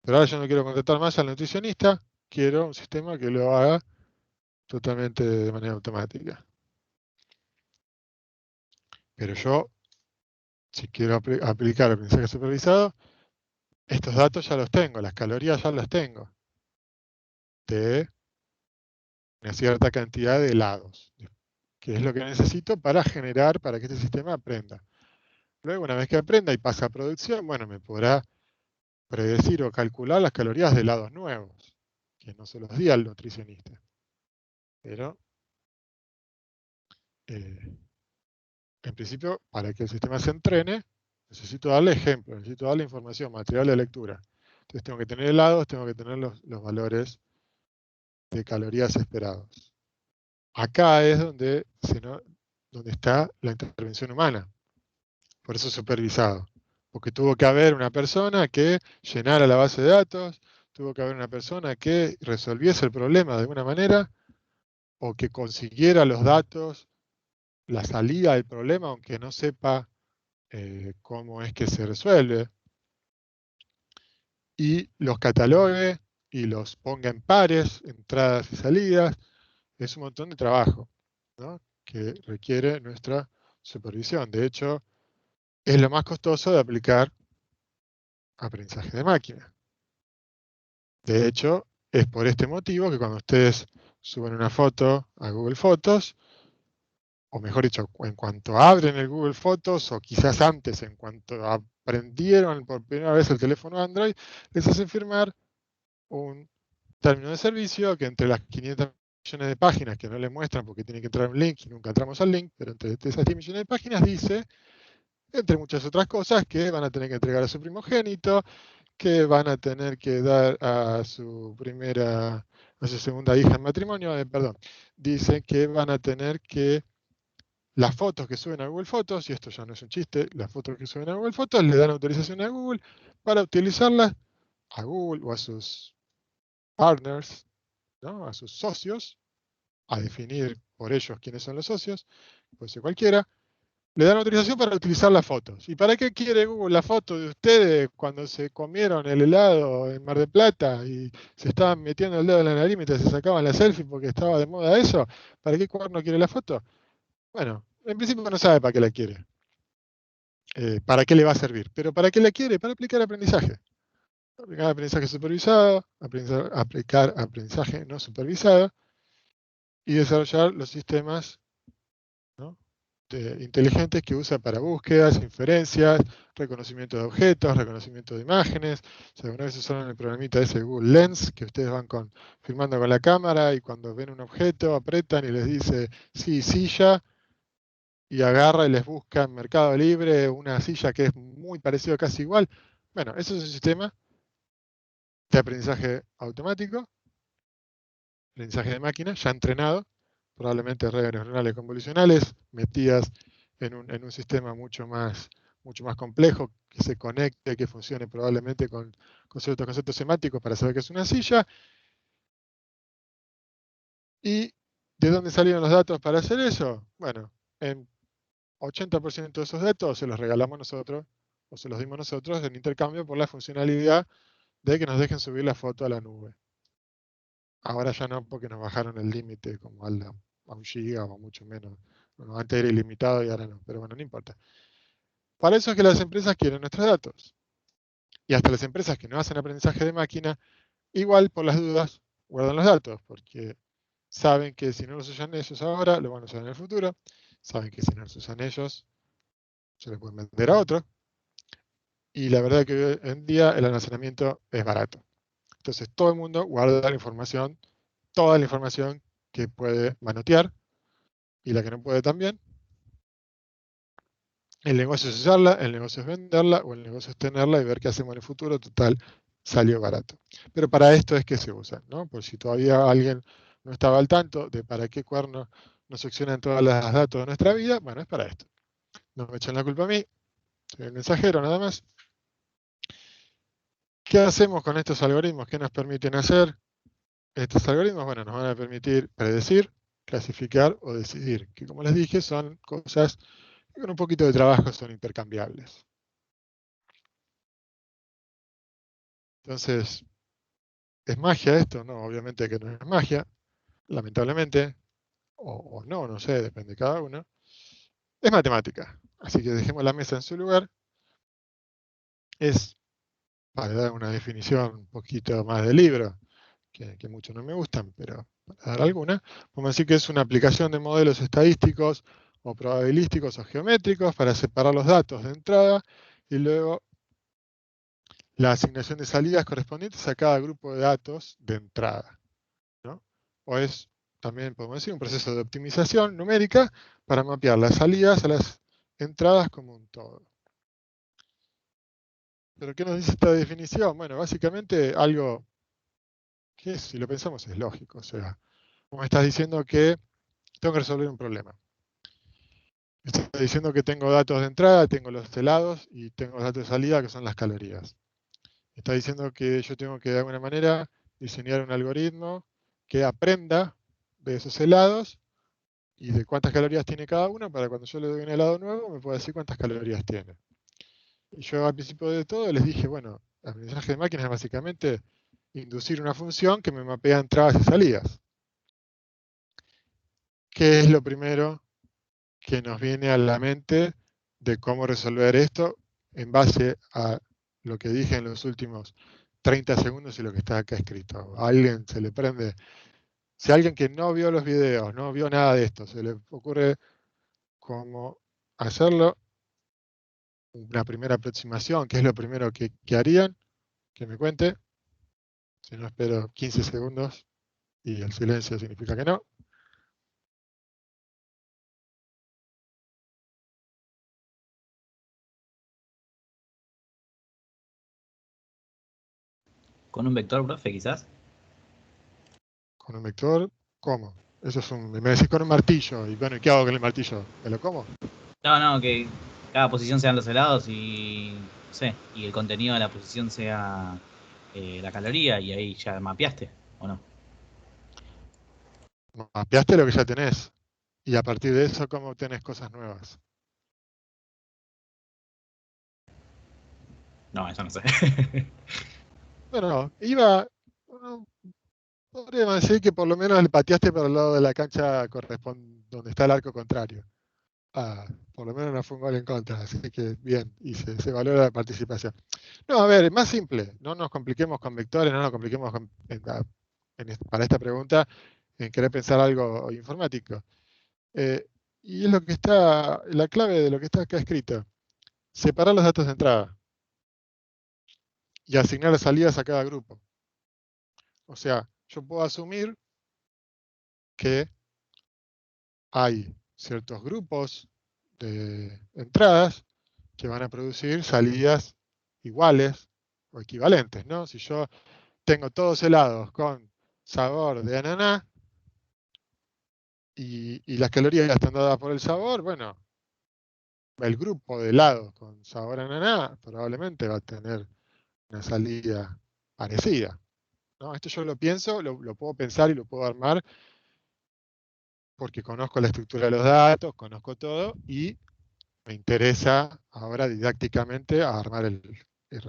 Pero ahora yo no quiero contratar más al nutricionista, quiero un sistema que lo haga totalmente de manera automática. Pero yo, si quiero aplicar aprendizaje supervisado, estos datos ya los tengo, las calorías ya las tengo, de una cierta cantidad de helados, que es lo que necesito para para que este sistema aprenda. Luego, una vez que aprenda y pasa a producción, bueno, me podrá predecir o calcular las calorías de helados nuevos, que no se los di al nutricionista. Pero, en principio, para que el sistema se entrene, necesito darle ejemplos, necesito darle información, material de lectura. Entonces tengo que tener helados, tengo que tener los valores de calorías esperados. Acá es donde está la intervención humana, por eso supervisado. Porque tuvo que haber una persona que llenara la base de datos, tuvo que haber una persona que resolviese el problema de alguna manera, o que consiguiera los datos, la salida del problema, aunque no sepa cómo es que se resuelve, y los catalogue y los ponga en pares, entradas y salidas. Es un montón de trabajo, ¿no? que requiere nuestra supervisión. De hecho, es lo más costoso de aplicar aprendizaje de máquina. De hecho, es por este motivo que cuando ustedes suben una foto a Google Fotos, o mejor dicho, en cuanto abren el Google Fotos, o quizás antes, en cuanto aprendieron por primera vez el teléfono Android, les hacen firmar un término de servicio que entre las 500 millones de páginas que no les muestran porque tienen que entrar a un link y nunca entramos al link, pero entre esas 10 millones de páginas dice, entre muchas otras cosas, que van a tener que entregar a su primogénito, que van a tener que dar a su segunda hija en matrimonio, perdón, dice que van a tener que las fotos que suben a Google Fotos, y esto ya no es un chiste, las fotos que suben a Google Fotos le dan autorización a Google para utilizarlas a Google o a sus partners, ¿no? A sus socios, a definir por ellos quiénes son los socios, puede ser cualquiera, le dan autorización para utilizar las fotos. ¿Y para qué quiere Google la foto de ustedes cuando se comieron el helado en Mar del Plata y se estaban metiendo el dedo en la nariz mientras se sacaban la selfie porque estaba de moda eso? ¿Para qué cuerno quiere la foto? Bueno, en principio no sabe para qué la quiere. ¿Para qué le va a servir? Pero ¿para qué la quiere? Para aplicar aprendizaje. Aplicar aprendizaje supervisado, aplicar aprendizaje no supervisado y desarrollar los sistemas, ¿no? Inteligentes que usa para búsquedas, inferencias, reconocimiento de objetos, reconocimiento de imágenes. Si alguna vez usaron el programita ese Google Lens, que ustedes van filmando con la cámara y cuando ven un objeto apretan y les dice sí, silla, y agarra y les busca en Mercado Libre una silla que es muy parecido, casi igual. Bueno, eso es un sistema de aprendizaje automático, aprendizaje de máquina, ya entrenado, probablemente redes neuronales convolucionales metidas en un sistema mucho más complejo, que se conecte, que funcione probablemente con ciertos conceptos semánticos para saber que es una silla. ¿Y de dónde salieron los datos para hacer eso? Bueno, en 80% de esos datos se los regalamos nosotros o se los dimos nosotros en intercambio por la funcionalidad de que nos dejen subir la foto a la nube. Ahora ya no, porque nos bajaron el límite como a un giga o mucho menos. Bueno, antes era ilimitado y ahora no, pero bueno, no importa. Para eso es que las empresas quieren nuestros datos. Y hasta las empresas que no hacen aprendizaje de máquina, igual por las dudas, guardan los datos, porque saben que si no los usan ellos ahora, lo van a usar en el futuro. Saben que si no los usan ellos, se los pueden vender a otro. Y la verdad que hoy en día el almacenamiento es barato. Entonces todo el mundo guarda la información, toda la información que puede manotear y la que no puede también. El negocio es usarla, el negocio es venderla o el negocio es tenerla y ver qué hacemos en el futuro. Total, salió barato. Pero para esto es que se usan, ¿no? Por si todavía alguien no estaba al tanto de para qué cuerno nos seccionan todas las datos de nuestra vida, bueno, es para esto. No me echen la culpa a mí, soy el mensajero nada más. ¿Qué hacemos con estos algoritmos? ¿Qué nos permiten hacer? Estos algoritmos, bueno, nos van a permitir predecir, clasificar o decidir, que como les dije son cosas que con un poquito de trabajo son intercambiables. Entonces, ¿es magia esto? No, obviamente que no es magia, lamentablemente, o no, no sé, depende de cada uno. Es matemática, así que dejemos la mesa en su lugar. Es, para dar una definición un poquito más del libro, que muchos no me gustan, pero para dar alguna, podemos decir que es una aplicación de modelos estadísticos o probabilísticos o geométricos para separar los datos de entrada y luego la asignación de salidas correspondientes a cada grupo de datos de entrada, ¿no? O es, también podemos decir, un proceso de optimización numérica para mapear las salidas a las entradas como un todo. ¿Pero qué nos dice esta definición? Bueno, básicamente algo que si lo pensamos es lógico. O sea, como estás diciendo que tengo que resolver un problema. Está diciendo que tengo datos de entrada, tengo los helados y tengo datos de salida que son las calorías. Está diciendo que yo tengo que de alguna manera diseñar un algoritmo que aprenda de esos helados y de cuántas calorías tiene cada uno para cuando yo le doy un helado nuevo me pueda decir cuántas calorías tiene. Y yo al principio de todo les dije, bueno, el aprendizaje de máquinas es básicamente inducir una función que me mapea entradas y salidas. ¿Qué es lo primero que nos viene a la mente de cómo resolver esto en base a lo que dije en los últimos 30 segundos y lo que está acá escrito. A alguien se le prende, si alguien que no vio los videos, no vio nada de esto, se le ocurre cómo hacerlo, una primera aproximación, qué es lo primero que harían, que me cuente, si no espero 15 segundos y el silencio significa que no. Con un vector, profe, quizás. Con un vector, ¿cómo? Eso es un, me decís con un martillo, y bueno, ¿y qué hago con el martillo? ¿Me lo como? No, que cada posición sean los helados y, no sé, y el contenido de la posición sea la caloría y ahí ya mapeaste, ¿o no? Mapeaste lo que ya tenés, y a partir de eso, ¿cómo obtenés cosas nuevas? No, eso no sé. Bueno, iba, bueno, podríamos decir que por lo menos le pateaste para el lado de la cancha donde está el arco contrario. Ah, por lo menos no fue un gol en contra, así que bien, y se valora la participación. No, a ver, es más simple, no nos compliquemos con vectores, no nos compliquemos para esta pregunta en querer pensar algo informático. Eh, y es lo que está, la clave de lo que está acá escrito. Separar los datos de entrada y asignar las salidas a cada grupo. O sea, yo puedo asumir que hay ciertos grupos de entradas que van a producir salidas iguales o equivalentes, ¿no? Si yo tengo todos helados con sabor de ananá y las calorías están dadas por el sabor, bueno, el grupo de helados con sabor a ananá probablemente va a tener una salida parecida, ¿no? Esto yo lo pienso, lo puedo pensar y lo puedo armar porque conozco la estructura de los datos, conozco todo y me interesa ahora didácticamente armar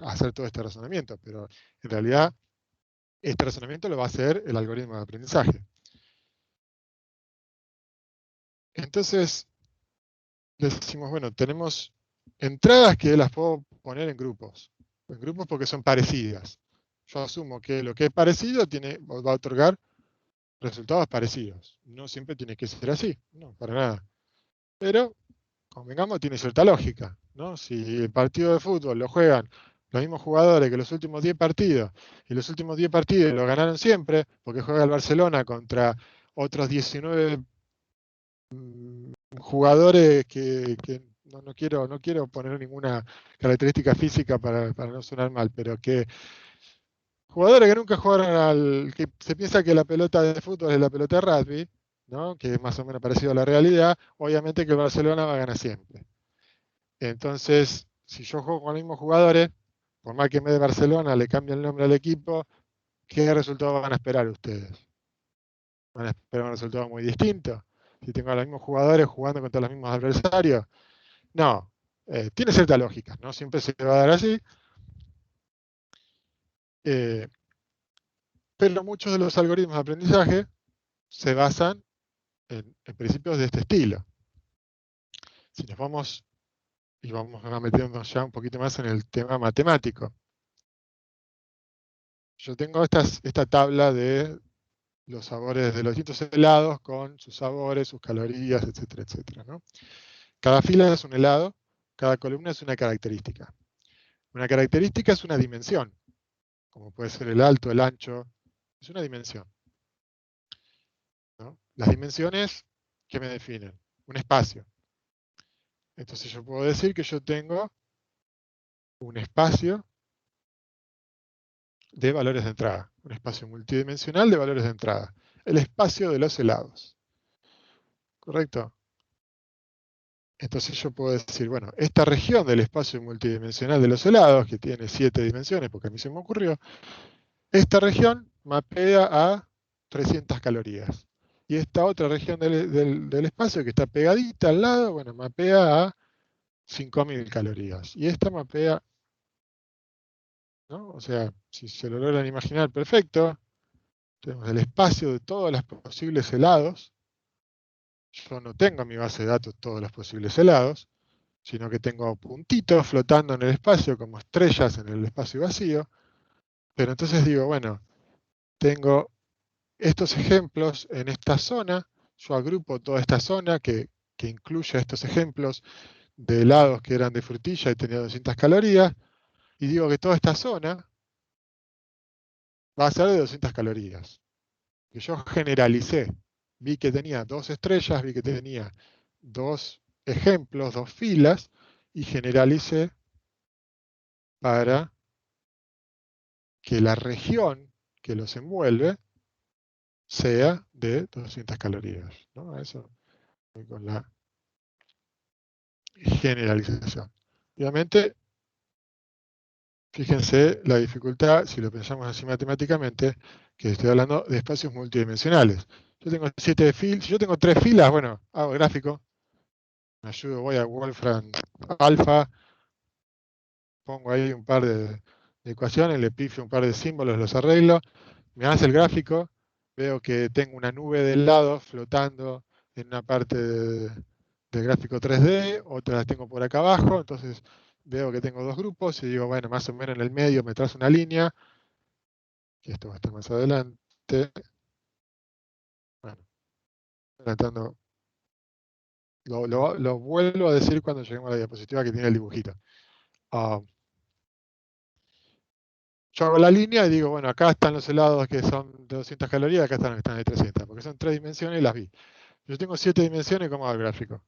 hacer todo este razonamiento, pero en realidad este razonamiento lo va a hacer el algoritmo de aprendizaje. Entonces, decimos, bueno, tenemos entradas que las puedo poner en grupos porque son parecidas. Yo asumo que lo que es parecido va a otorgar resultados parecidos. No siempre tiene que ser así, no, para nada. Pero, convengamos, tiene cierta lógica, ¿no? Si el partido de fútbol lo juegan los mismos jugadores que los últimos 10 partidos, y los últimos 10 partidos lo ganaron siempre, porque juega el Barcelona contra otros 19 jugadores que no quiero poner ninguna característica física para no sonar mal, pero que jugadores que nunca jugaron que se piensa que la pelota de fútbol es la pelota de rugby, ¿no? Que es más o menos parecido a la realidad, obviamente que el Barcelona va a ganar siempre. Entonces, si yo juego con los mismos jugadores, por más que en vez de Barcelona le cambie el nombre al equipo, ¿qué resultado van a esperar ustedes? ¿Van a esperar un resultado muy distinto? Si tengo a los mismos jugadores jugando contra los mismos adversarios. No, tiene cierta lógica, no siempre se va a dar así, eh, pero muchos de los algoritmos de aprendizaje se basan en principios de este estilo. Si nos vamos y vamos a meternos ya un poquito más en el tema matemático, yo tengo esta tabla de los sabores de los distintos helados con sus sabores, sus calorías, etcétera, etcétera, ¿no? Cada fila es un helado, cada columna es una característica. Una característica es una dimensión, como puede ser el alto, el ancho, es una dimensión, ¿no? Las dimensiones, ¿qué me definen? Un espacio. Entonces yo puedo decir que yo tengo un espacio de valores de entrada, un espacio multidimensional de valores de entrada, el espacio de los helados, ¿correcto? Entonces yo puedo decir, bueno, esta región del espacio multidimensional de los helados, que tiene 7 dimensiones, porque a mí se me ocurrió, esta región mapea a 300 calorías. Y esta otra región del espacio que está pegadita al lado, bueno, mapea a 5000 calorías. Y esta mapea, ¿no? O sea, si se lo logran imaginar perfecto, tenemos el espacio de todos los posibles helados. yo no tengo en mi base de datos todos los posibles helados, sino que tengo puntitos flotando en el espacio como estrellas en el espacio vacío. Pero entonces digo, bueno, tengo estos ejemplos en esta zona, yo agrupo toda esta zona que incluye estos ejemplos de helados que eran de frutilla y tenían 200 calorías, y digo que toda esta zona va a ser de 200 calorías. Que yo generalicé, vi que tenía dos estrellas, vi que tenía dos ejemplos, dos filas, y generalicé para que la región que los envuelve sea de 200 calorías. ¿No? Eso con la generalización. Obviamente, fíjense la dificultad, si lo pensamos así matemáticamente, que estoy hablando de espacios multidimensionales. Yo tengo 7 filas, si yo tengo 3 filas, bueno, hago gráfico, me ayudo, voy a Wolfram Alpha, pongo ahí un par de ecuaciones, le pifio un par de símbolos, los arreglo, me hace el gráfico, veo que tengo una nube de helado flotando en una parte del gráfico 3D, otra las tengo por acá abajo, entonces veo que tengo dos grupos y digo, bueno, más o menos en el medio me trazo una línea, que esto va a estar más adelante. Bueno, adelantando, lo vuelvo a decir cuando lleguemos a la diapositiva que tiene el dibujito. Yo hago la línea y digo, bueno, acá están los helados que son de 200 calorías, acá están los que están de 300, porque son 3 dimensiones y las vi. Yo tengo 7 dimensiones, ¿cómo hago el gráfico?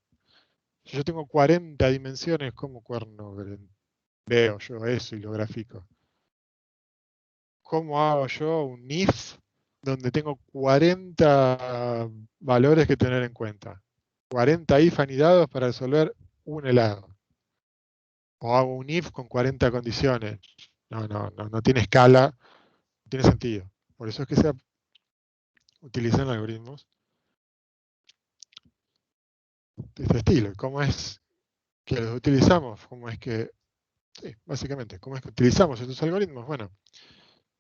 Si yo tengo 40 dimensiones, ¿cómo cuerno veo yo eso y lo grafico? ¿Cómo hago yo un if donde tengo 40 valores que tener en cuenta? 40 if anidados para resolver un helado. O hago un if con 40 condiciones. No tiene escala, no tiene sentido. Por eso es que se utilizan algoritmos de este estilo. ¿Cómo es que los utilizamos? ¿Cómo es que, sí, básicamente, cómo es que utilizamos estos algoritmos? Bueno,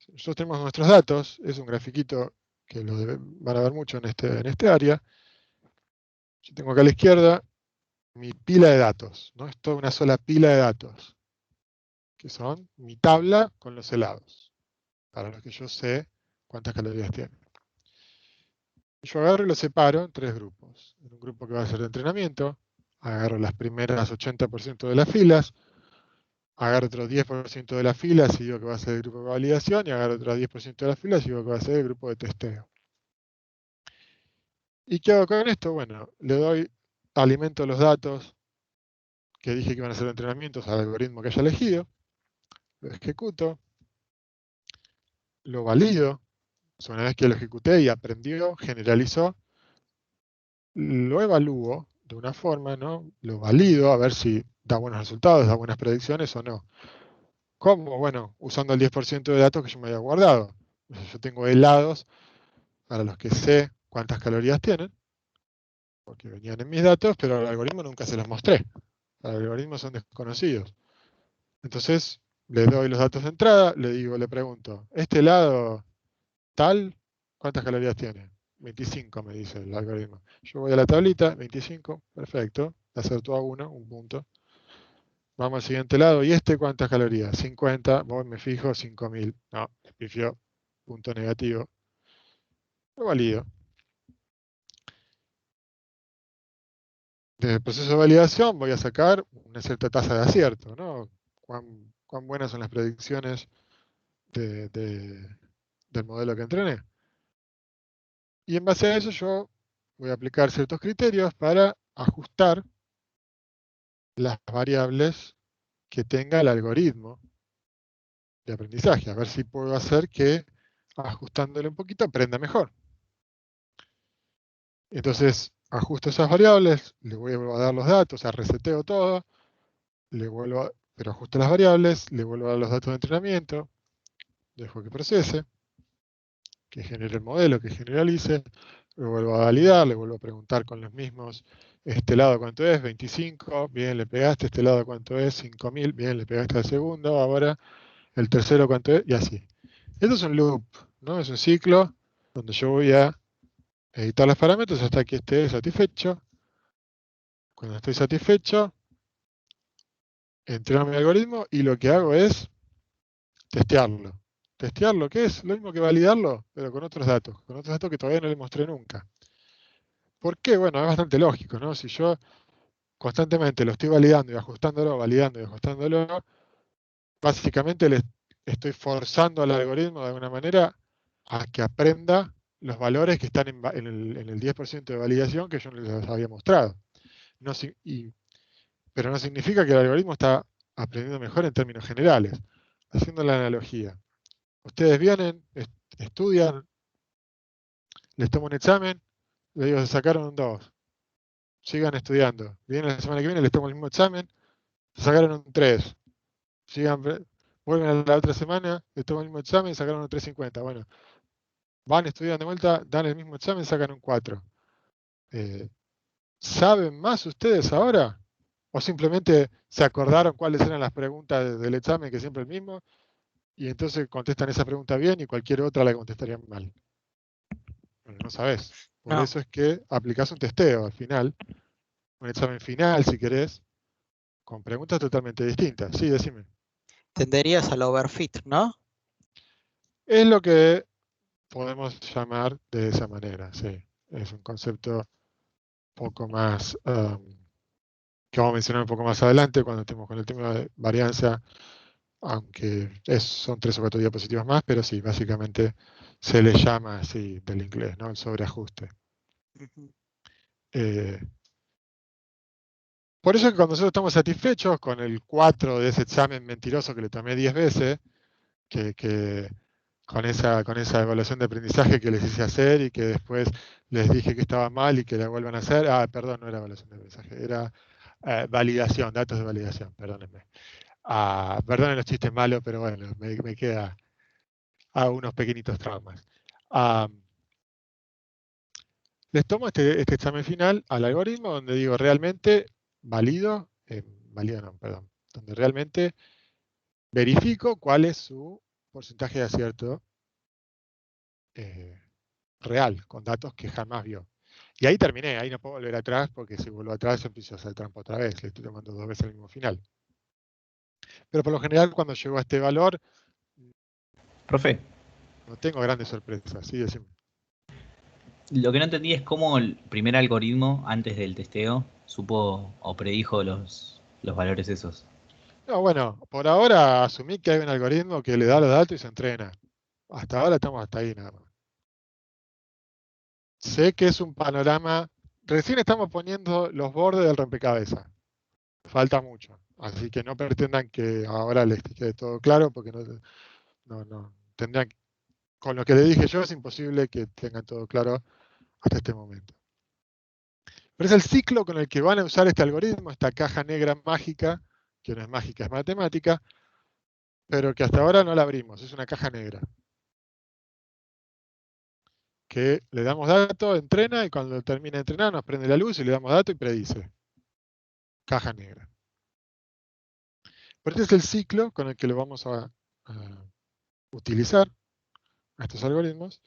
nosotros tenemos nuestros datos, es un grafiquito que van a ver mucho en este área. Yo tengo acá a la izquierda mi pila de datos, ¿no? Es toda una sola pila de datos, que son mi tabla con los helados, para los que yo sé cuántas calorías tienen. Yo agarro y los separo en 3 grupos. En un grupo que va a ser de entrenamiento, agarro las primeras 80% de las filas, agarro otro 10% de las filas y digo que va a ser el grupo de validación, y agarro otro 10% de las filas y digo que va a ser el grupo de testeo. ¿Y qué hago con esto? Bueno, le doy, alimento los datos que dije que iban a ser entrenamientos al algoritmo que haya elegido, lo ejecuto, lo valido, una vez que lo ejecuté y aprendió, generalizó, lo evalúo de una forma, ¿no? Lo valido a ver si da buenos resultados, da buenas predicciones o no. ¿Cómo? Bueno, usando el 10% de datos que yo me había guardado. Yo tengo helados para los que sé cuántas calorías tienen, porque venían en mis datos, pero al algoritmo nunca se los mostré. Al algoritmo son desconocidos. Entonces, le doy los datos de entrada, le pregunto, ¿este helado tal, cuántas calorías tiene? 25 me dice el algoritmo. Yo voy a la tablita, 25, perfecto, acertó a uno, un punto. Vamos al siguiente lado, ¿y este cuántas calorías? 50, voy, me fijo, 5000. No, pifió, punto negativo. Lo valido. Desde el proceso de validación voy a sacar una cierta tasa de acierto, ¿no? Cuán buenas son las predicciones del modelo que entrené. Y en base a eso yo voy a aplicar ciertos criterios para ajustar las variables que tenga el algoritmo de aprendizaje, a ver si puedo hacer que ajustándole un poquito aprenda mejor. Entonces ajusto esas variables, le vuelvo a dar los datos, o sea, reseteo todo, pero ajusto las variables, le vuelvo a dar los datos de entrenamiento, dejo que procese, que genere el modelo, que generalice, lo vuelvo a validar, le vuelvo a preguntar con los mismos, este lado cuánto es, 25, bien, le pegaste, este lado cuánto es, 5000, bien, le pegaste al segundo, ahora el tercero cuánto es, y así. Esto es un loop, ¿no? Es un ciclo donde yo voy a editar los parámetros hasta que esté satisfecho. Cuando estoy satisfecho, entreno mi algoritmo y lo que hago es testearlo. ¿Testearlo qué es? Lo mismo que validarlo, pero con otros datos que todavía no le mostré nunca. ¿Por qué? Bueno, es bastante lógico, ¿no? Si yo constantemente lo estoy validando y ajustándolo, básicamente le estoy forzando al algoritmo de alguna manera a que aprenda los valores que están en el 10% de validación que yo no les había mostrado. No, pero no significa que el algoritmo está aprendiendo mejor en términos generales. Haciendo la analogía. Ustedes vienen, estudian, les tomo un examen, les digo, se sacaron un 2. Sigan estudiando. Vienen la semana que viene, les tomo el mismo examen, se sacaron un 3. Sigan, vuelven a la otra semana, les tomo el mismo examen, sacaron un 3,50. Bueno, van, estudian de vuelta, dan el mismo examen, sacan un 4. Eh, ¿Saben más ustedes ahora? ¿O simplemente se acordaron cuáles eran las preguntas del examen, que siempre el mismo, y entonces contestan esa pregunta bien y cualquier otra la contestarían mal? Bueno, no sabes. Por No, eso es que aplicás un testeo al final, un examen final, si querés, con preguntas totalmente distintas. Sí, decime. tenderías al overfit, ¿no? Es lo que podemos llamar de esa manera, sí. Es un concepto poco más, que vamos a mencionar un poco más adelante cuando estemos con el tema de varianza, aunque son 3 o 4 diapositivas más, pero sí, básicamente se le llama así del inglés, ¿no? El sobreajuste. Ujú. Eh, por eso es que cuando nosotros estamos satisfechos con el 4 de ese examen mentiroso que le tomé 10 veces, que con esa evaluación de aprendizaje que les hice hacer y que después les dije que estaba mal y que la vuelvan a hacer. Ah, perdón, no era evaluación de aprendizaje, era validación, datos de validación, perdónenme. Perdonen los chistes malos, pero bueno, me queda unos pequeñitos traumas. Ah, les tomo este examen final al algoritmo donde digo realmente valido no, perdón, donde realmente verifico cuál es su porcentaje de acierto eh, real, con datos que jamás vio. Y ahí terminé, ahí no puedo volver atrás porque si vuelvo atrás empiezo a hacer trampa otra vez, le estoy tomando 2 veces el mismo final. Pero por lo general cuando llego a este valor Profe, no tengo grandes sorpresas, sí, decime. lo que no entendí es cómo el primer algoritmo, antes del testeo, supo o predijo los valores esos. No, bueno, por ahora asumí que hay un algoritmo que le da los datos y se entrena. Hasta ahora estamos hasta ahí nada más. Sé que es un panorama, recién estamos poniendo los bordes del rompecabezas. Falta mucho. Así que no pretendan que ahora les quede todo claro, porque no, tendrán, con lo que le dije yo es imposible que tengan todo claro hasta este momento. Pero es el ciclo con el que van a usar este algoritmo, esta caja negra mágica, que no es mágica, es matemática, pero que hasta ahora no la abrimos, es una caja negra. Que le damos datos, entrena y cuando termina de entrenar nos prende la luz y le damos datos y predice. Caja negra. Pero este es el ciclo con el que lo vamos a utilizar a estos algoritmos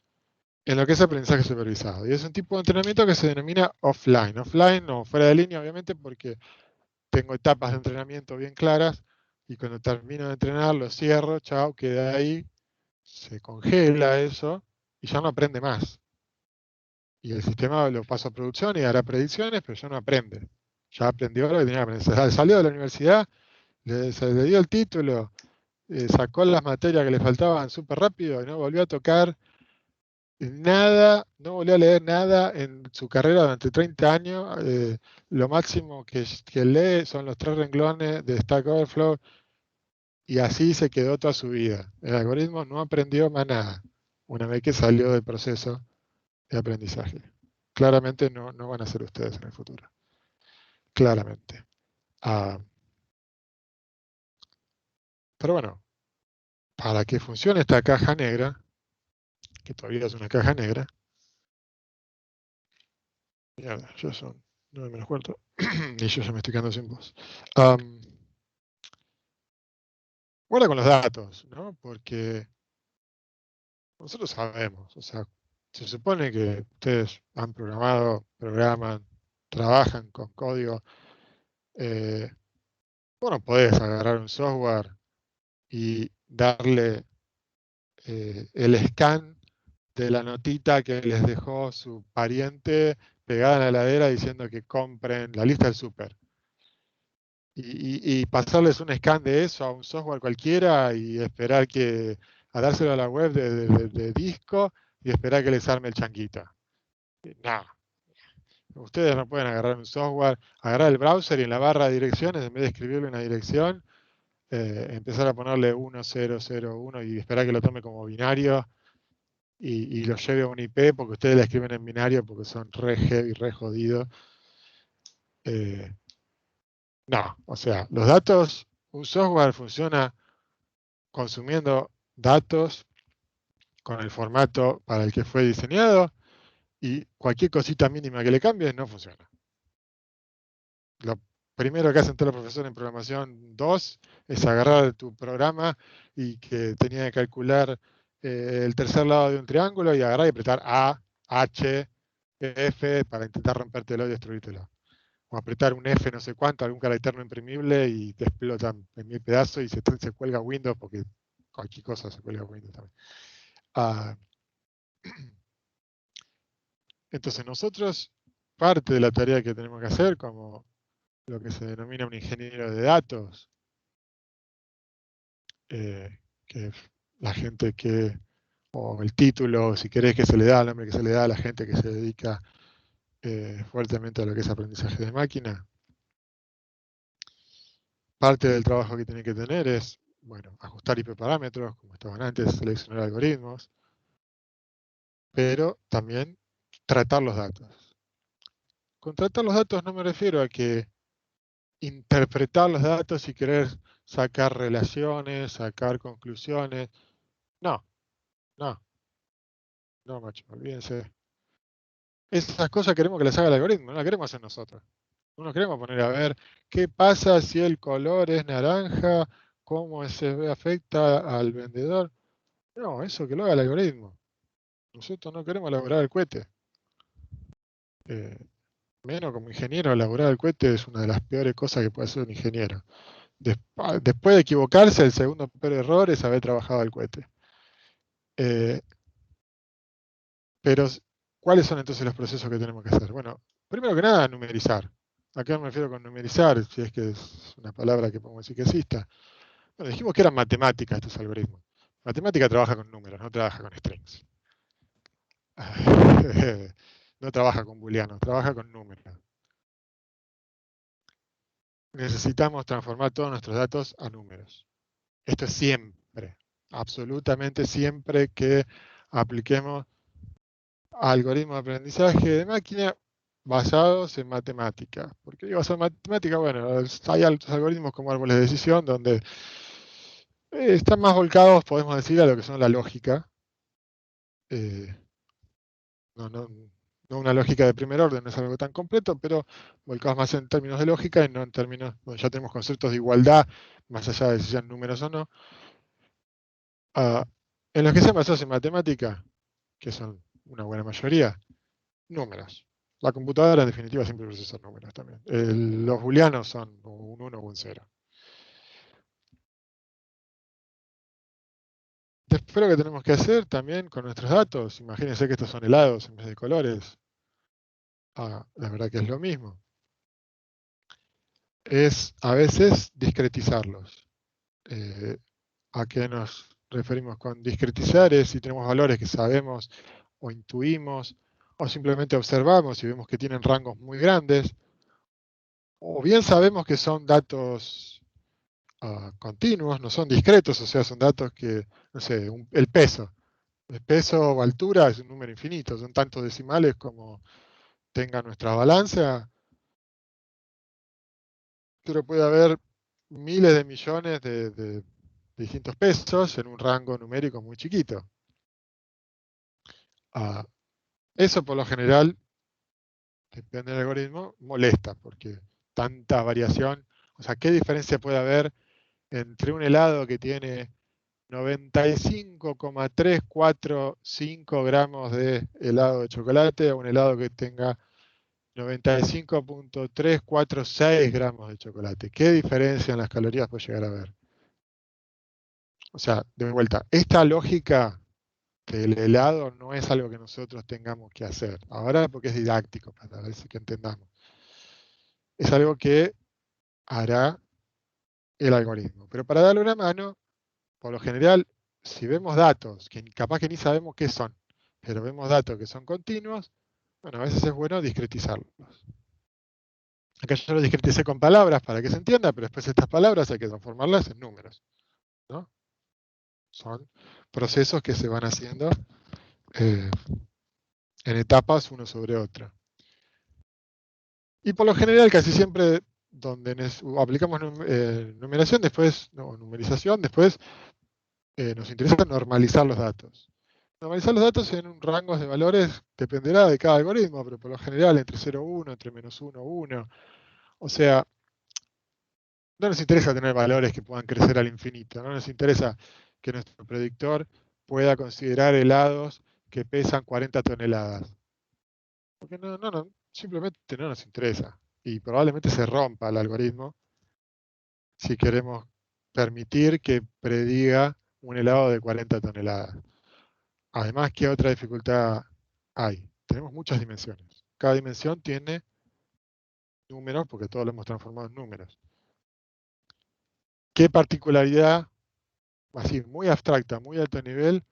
en lo que es aprendizaje supervisado. Y es un tipo de entrenamiento que se denomina offline. Offline o fuera de línea, obviamente, porque tengo etapas de entrenamiento bien claras y cuando termino de entrenar lo cierro, chao, queda ahí, se congela eso y ya no aprende más. Y el sistema lo paso a producción y hará predicciones, pero ya no aprende. Ya aprendió lo que tenía que aprender. Salió de la universidad, se le dio el título, sacó las materias que le faltaban súper rápido y no volvió a tocar nada, no volvió a leer nada en su carrera durante 30 años. Lo máximo que lee son los 3 renglones de Stack Overflow y así se quedó toda su vida. El algoritmo no aprendió más nada una vez que salió del proceso de aprendizaje. Claramente no van a ser ustedes en el futuro. Claramente. Ah, pero bueno, para que funcione esta caja negra, que todavía es una caja negra, mierda, ya son 9 menos cuarto, y yo ya me estoy quedando sin voz. Guarda con los datos, ¿no? Porque nosotros sabemos, o sea, se supone que ustedes han programado, programan, trabajan con código. Bueno, podés agarrar un software y darle el scan de la notita que les dejó su pariente pegada en la heladera diciendo que compren la lista del súper. Y pasarles un scan de eso a un software cualquiera y esperar a dárselo a la web de disco y esperar que les arme el changuito. No, ustedes no pueden agarrar un software, agarrar el browser y en la barra de direcciones, en vez de escribirle una dirección, empezar a ponerle 1001 y esperar que lo tome como binario y lo lleve a un IP porque ustedes la escriben en binario porque son re heavy, re jodidos. No, o sea, los datos, un software funciona consumiendo datos con el formato para el que fue diseñado y cualquier cosita mínima que le cambies no funciona. Lo primero que hacen todos los profesores en programación 2 es agarrar tu programa y que tenía que calcular el tercer lado de un triángulo y agarrar y apretar A, H, F para intentar rompértelo y destruírtelo. O apretar un F no sé cuánto, algún carácter no imprimible y te explotan en 1000 pedazos y se cuelga Windows porque cualquier cosa se cuelga Windows también. Entonces nosotros, parte de la tarea que tenemos que hacer como lo que se denomina un ingeniero de datos, que es la gente o el título, si querés, que se le da, el nombre que se le da a la gente que se dedica fuertemente a lo que es aprendizaje de máquina. Parte del trabajo que tiene que tener es, bueno, ajustar IP parámetros, como estaban antes, seleccionar algoritmos, pero también tratar los datos. Con tratar los datos no me refiero a que interpretar los datos y querer sacar relaciones, sacar conclusiones. No, no, no, macho, olvídense. Esas cosas queremos que las haga el algoritmo, no las queremos hacer nosotros. No nos queremos poner a ver qué pasa si el color es naranja, cómo se afecta al vendedor. No, eso que lo haga el algoritmo. Nosotros no queremos elaborar el cohete. Menos como ingeniero, elaborar el cohete es una de las peores cosas que puede hacer un ingeniero. Después de equivocarse, el segundo peor error es haber trabajado el cohete. Pero, ¿cuáles son entonces los procesos que tenemos que hacer? Bueno, primero que nada, numerizar. ¿A qué me refiero con numerizar? Si es que es una palabra que podemos decir que exista. Bueno, dijimos que eran matemáticas estos algoritmos. Matemática trabaja con números, no trabaja con strings. No trabaja con booleanos, trabaja con números. Necesitamos transformar todos nuestros datos a números. Esto es siempre, absolutamente siempre que apliquemos algoritmos de aprendizaje de máquina basados en matemática. ¿Por qué digo basados en matemática? Bueno, hay altos algoritmos como árboles de decisión donde están más volcados, podemos decir, a lo que son la lógica. Eh, no una lógica de primer orden, no es algo tan completo, pero volcados más en términos de lógica y no en términos, donde ya tenemos conceptos de igualdad, más allá de si sean números o no. En los que sean basados en matemática, que son una buena mayoría, números. La computadora en definitiva siempre procesa números también. Los booleanos son un 1 o un 0. Después lo que tenemos que hacer también con nuestros datos, imagínense que estos son helados en vez de colores. La verdad que es lo mismo. Es a veces discretizarlos. ¿A qué nos referimos con discretizar? Es si tenemos valores que sabemos o intuimos o simplemente observamos y vemos que tienen rangos muy grandes, o bien sabemos que son datos continuos, no son discretos, o sea, son datos que, no sé, el peso. El peso o altura es un número infinito, son tantos decimales como tenga nuestra balanza, pero puede haber miles de millones de distintos pesos en un rango numérico muy chiquito. Eso por lo general, depende del algoritmo, molesta, porque tanta variación, o sea, ¿qué diferencia puede haber entre un helado que tiene 95,345 gramos de helado de chocolate a un helado que tenga 95,346 gramos de chocolate. ¿Qué diferencia en las calorías puede llegar a haber? O sea, de vuelta, esta lógica del helado no es algo que nosotros tengamos que hacer. Ahora porque es didáctico, para ver si que entendamos. Es algo que hará el algoritmo. Pero para darle una mano, por lo general, si vemos datos, que capaz que ni sabemos qué son, pero vemos datos que son continuos, bueno, a veces es bueno discretizarlos. Acá yo lo discreticé con palabras para que se entienda, pero después estas palabras hay que transformarlas en números, ¿no? Son procesos que se van haciendo en etapas uno sobre otro. Y por lo general, casi siempre donde aplicamos numeración, numerización, después nos interesa normalizar los datos. Normalizar los datos en un rango de valores dependerá de cada algoritmo, pero por lo general entre 0, 1, entre -1, 1. O sea, no nos interesa tener valores que puedan crecer al infinito, no nos interesa que nuestro predictor pueda considerar helados que pesan 40 toneladas. Porque simplemente no nos interesa. Y probablemente se rompa el algoritmo si queremos permitir que prediga un helado de 40 toneladas. Además, ¿qué otra dificultad hay? Tenemos muchas dimensiones. Cada dimensión tiene números, porque todos lo hemos transformado en números. ¿Qué particularidad, así muy abstracta, muy alto nivel,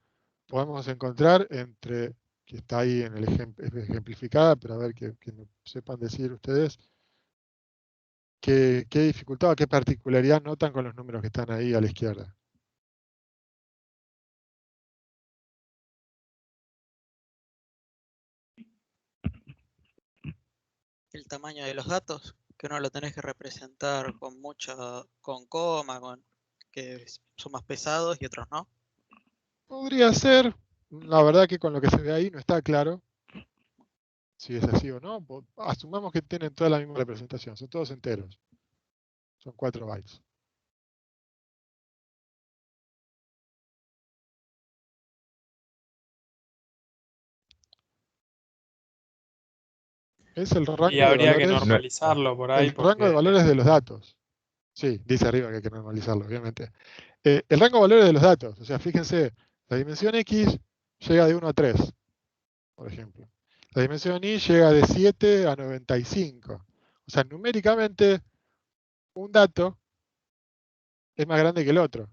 podemos encontrar entre, que está ahí en el ejemplificada, pero a ver que me sepan decir ustedes, qué dificultad o qué particularidad notan con los números que están ahí a la izquierda? El tamaño de los datos, que uno lo tenés que representar con coma, que son más pesados y otros no. Podría ser, la verdad que con lo que se ve ahí no está claro si es así o no. Asumamos que tienen toda la misma representación, son todos enteros. Son 4 bytes. Es el rango Y habría de que valores. normalizarlo por ahí. El rango de valores de los datos. Sí, dice arriba que hay que normalizarlo, obviamente. El rango de valores de los datos. O sea, fíjense, la dimensión X llega de 1 a 3, por ejemplo. La dimensión Y llega de 7 a 95. O sea, numéricamente, un dato es más grande que el otro.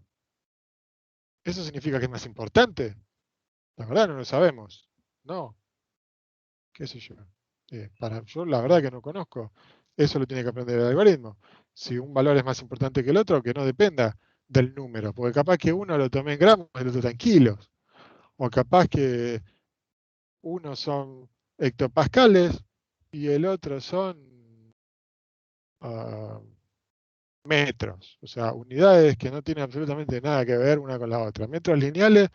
¿Eso significa que es más importante? La verdad no lo sabemos. No. ¿Qué sé yo? Yo la verdad que no conozco. Eso lo tiene que aprender el algoritmo. Si un valor es más importante que el otro, que no dependa del número. Porque capaz que uno lo tome en gramos y el otro está en kilos. O capaz que uno son hectopascales y el otro son metros. O sea, unidades que no tienen absolutamente nada que ver una con la otra. Metros lineales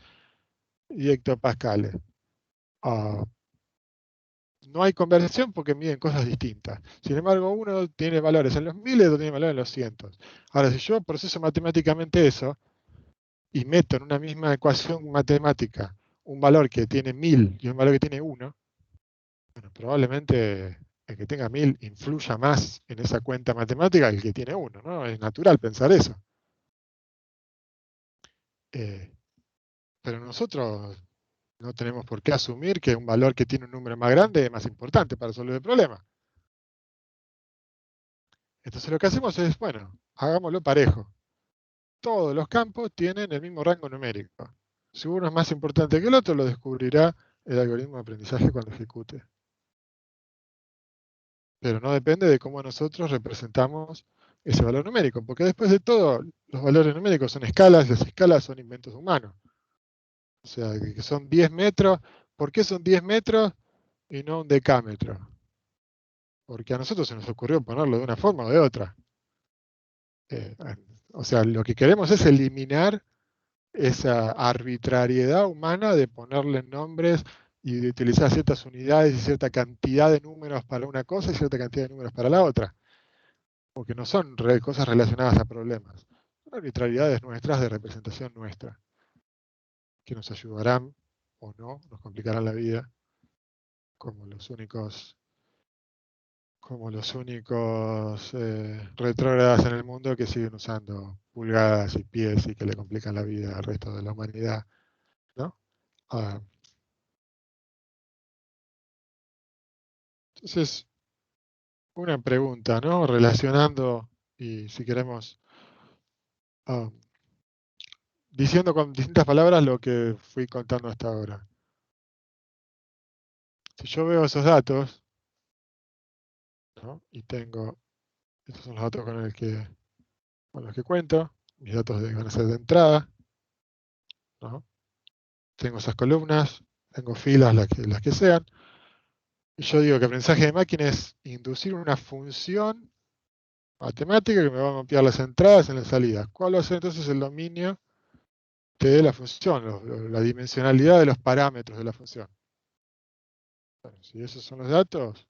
y hectopascales. No hay conversión porque miden cosas distintas. Sin embargo, uno tiene valores en los miles y otro tiene valores en los cientos. Ahora, si yo proceso matemáticamente eso y meto en una misma ecuación matemática un valor que tiene 1000 y un valor que tiene 1, bueno, probablemente el que tenga 1000 influya más en esa cuenta matemática que el que tiene 1, ¿no? Es natural pensar eso. Pero nosotros no tenemos por qué asumir que un valor que tiene un número más grande es más importante para resolver el problema. Entonces lo que hacemos es, bueno, hagámoslo parejo. Todos los campos tienen el mismo rango numérico. Si uno es más importante que el otro, lo descubrirá el algoritmo de aprendizaje cuando ejecute. Pero no depende de cómo nosotros representamos ese valor numérico, porque después de todo, los valores numéricos son escalas, y las escalas son inventos humanos. O sea, que son 10 metros. ¿Por qué son 10 metros y no un decámetro? Porque a nosotros se nos ocurrió ponerlo de una forma o de otra. O sea, lo que queremos es eliminar esa arbitrariedad humana de ponerle nombres y de utilizar ciertas unidades y cierta cantidad de números para una cosa y cierta cantidad de números para la otra. Porque no son cosas relacionadas a problemas. Son arbitrariedades nuestras de representación nuestra. que nos ayudarán o no, nos complicarán la vida, como los únicos retrógradas en el mundo que siguen usando pulgadas y pies y que le complican la vida al resto de la humanidad, ¿no? Entonces, una pregunta, ¿no? Relacionando, y si queremos, diciendo con distintas palabras lo que fui contando hasta ahora. Si yo veo esos datos, ¿no? Y tengo, estos son los datos con los que cuento, mis datos van a ser de entrada, ¿no? Tengo esas columnas, tengo filas, las que sean, y yo digo que aprendizaje de máquina es inducir una función matemática que me va a mapear las entradas en las salidas. ¿Cuál va a ser entonces el dominio de la función, la dimensionalidad de los parámetros de la función? Bueno, si esos son los datos,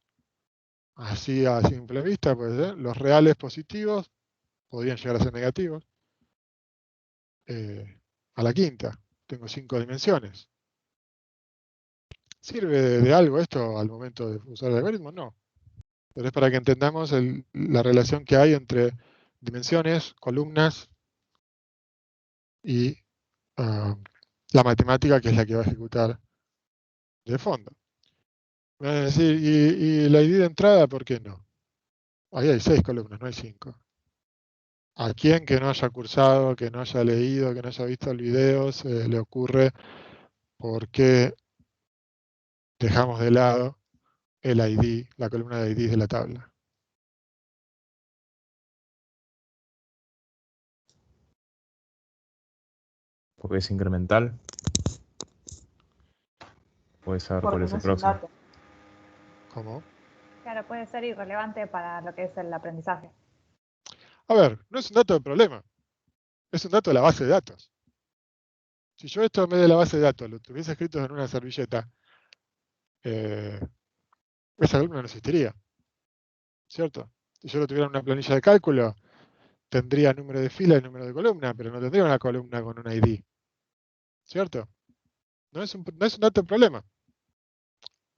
así a simple vista, pues, los reales positivos podrían llegar a ser negativos. A la quinta, tengo 5 dimensiones. ¿Sirve de algo esto al momento de usar el algoritmo? No. Pero es para que entendamos la relación que hay entre dimensiones, columnas y la matemática, que es la que va a ejecutar de fondo. Me van a decir, ¿y la ID de entrada por qué no? Ahí hay 6 columnas, no hay 5. ¿A quién que no haya cursado, que no haya leído, que no haya visto el video, se le ocurre por qué dejamos de lado el ID, la columna de IDs de la tabla? Porque es incremental. Puede saber cuál Porque es no el es un próximo. dato. ¿Cómo? Claro, puede ser irrelevante para lo que es el aprendizaje. A ver, no es un dato de problema, es un dato de la base de datos. Si yo esto en vez de la base de datos lo tuviese escrito en una servilleta, esa columna no existiría, ¿cierto? Si yo lo tuviera en una planilla de cálculo, tendría número de fila y número de columna, pero no tendría una columna con un ID, ¿cierto? No es un dato de problema.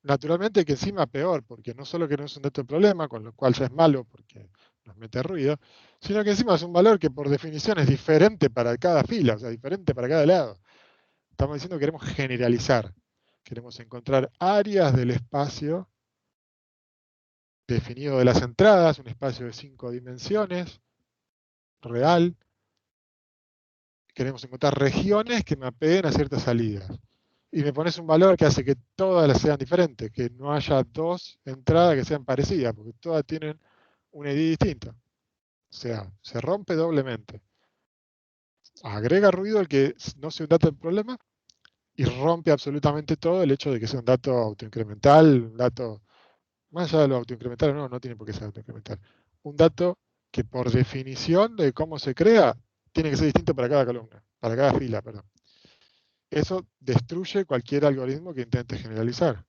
Naturalmente que encima peor, porque no solo que no es un dato de problema, con lo cual ya es malo porque nos mete ruido, sino que encima es un valor que por definición es diferente para cada fila, o sea, diferente para cada lado. Estamos diciendo que queremos generalizar, queremos encontrar áreas del espacio definido de las entradas, un espacio de 5 dimensiones, real. Queremos encontrar regiones que mapeen a ciertas salidas. Y me pones un valor que hace que todas las sean diferentes, que no haya 2 entradas que sean parecidas, porque todas tienen un ID distinto. O sea, se rompe doblemente. Agrega ruido el que no sea un dato de problema y rompe absolutamente todo el hecho de que sea un dato autoincremental, un dato, más allá de lo autoincremental, no tiene por qué ser autoincremental. Un dato que por definición de cómo se crea, tiene que ser distinto para cada columna, para cada fila, perdón. Eso destruye cualquier algoritmo que intente generalizar.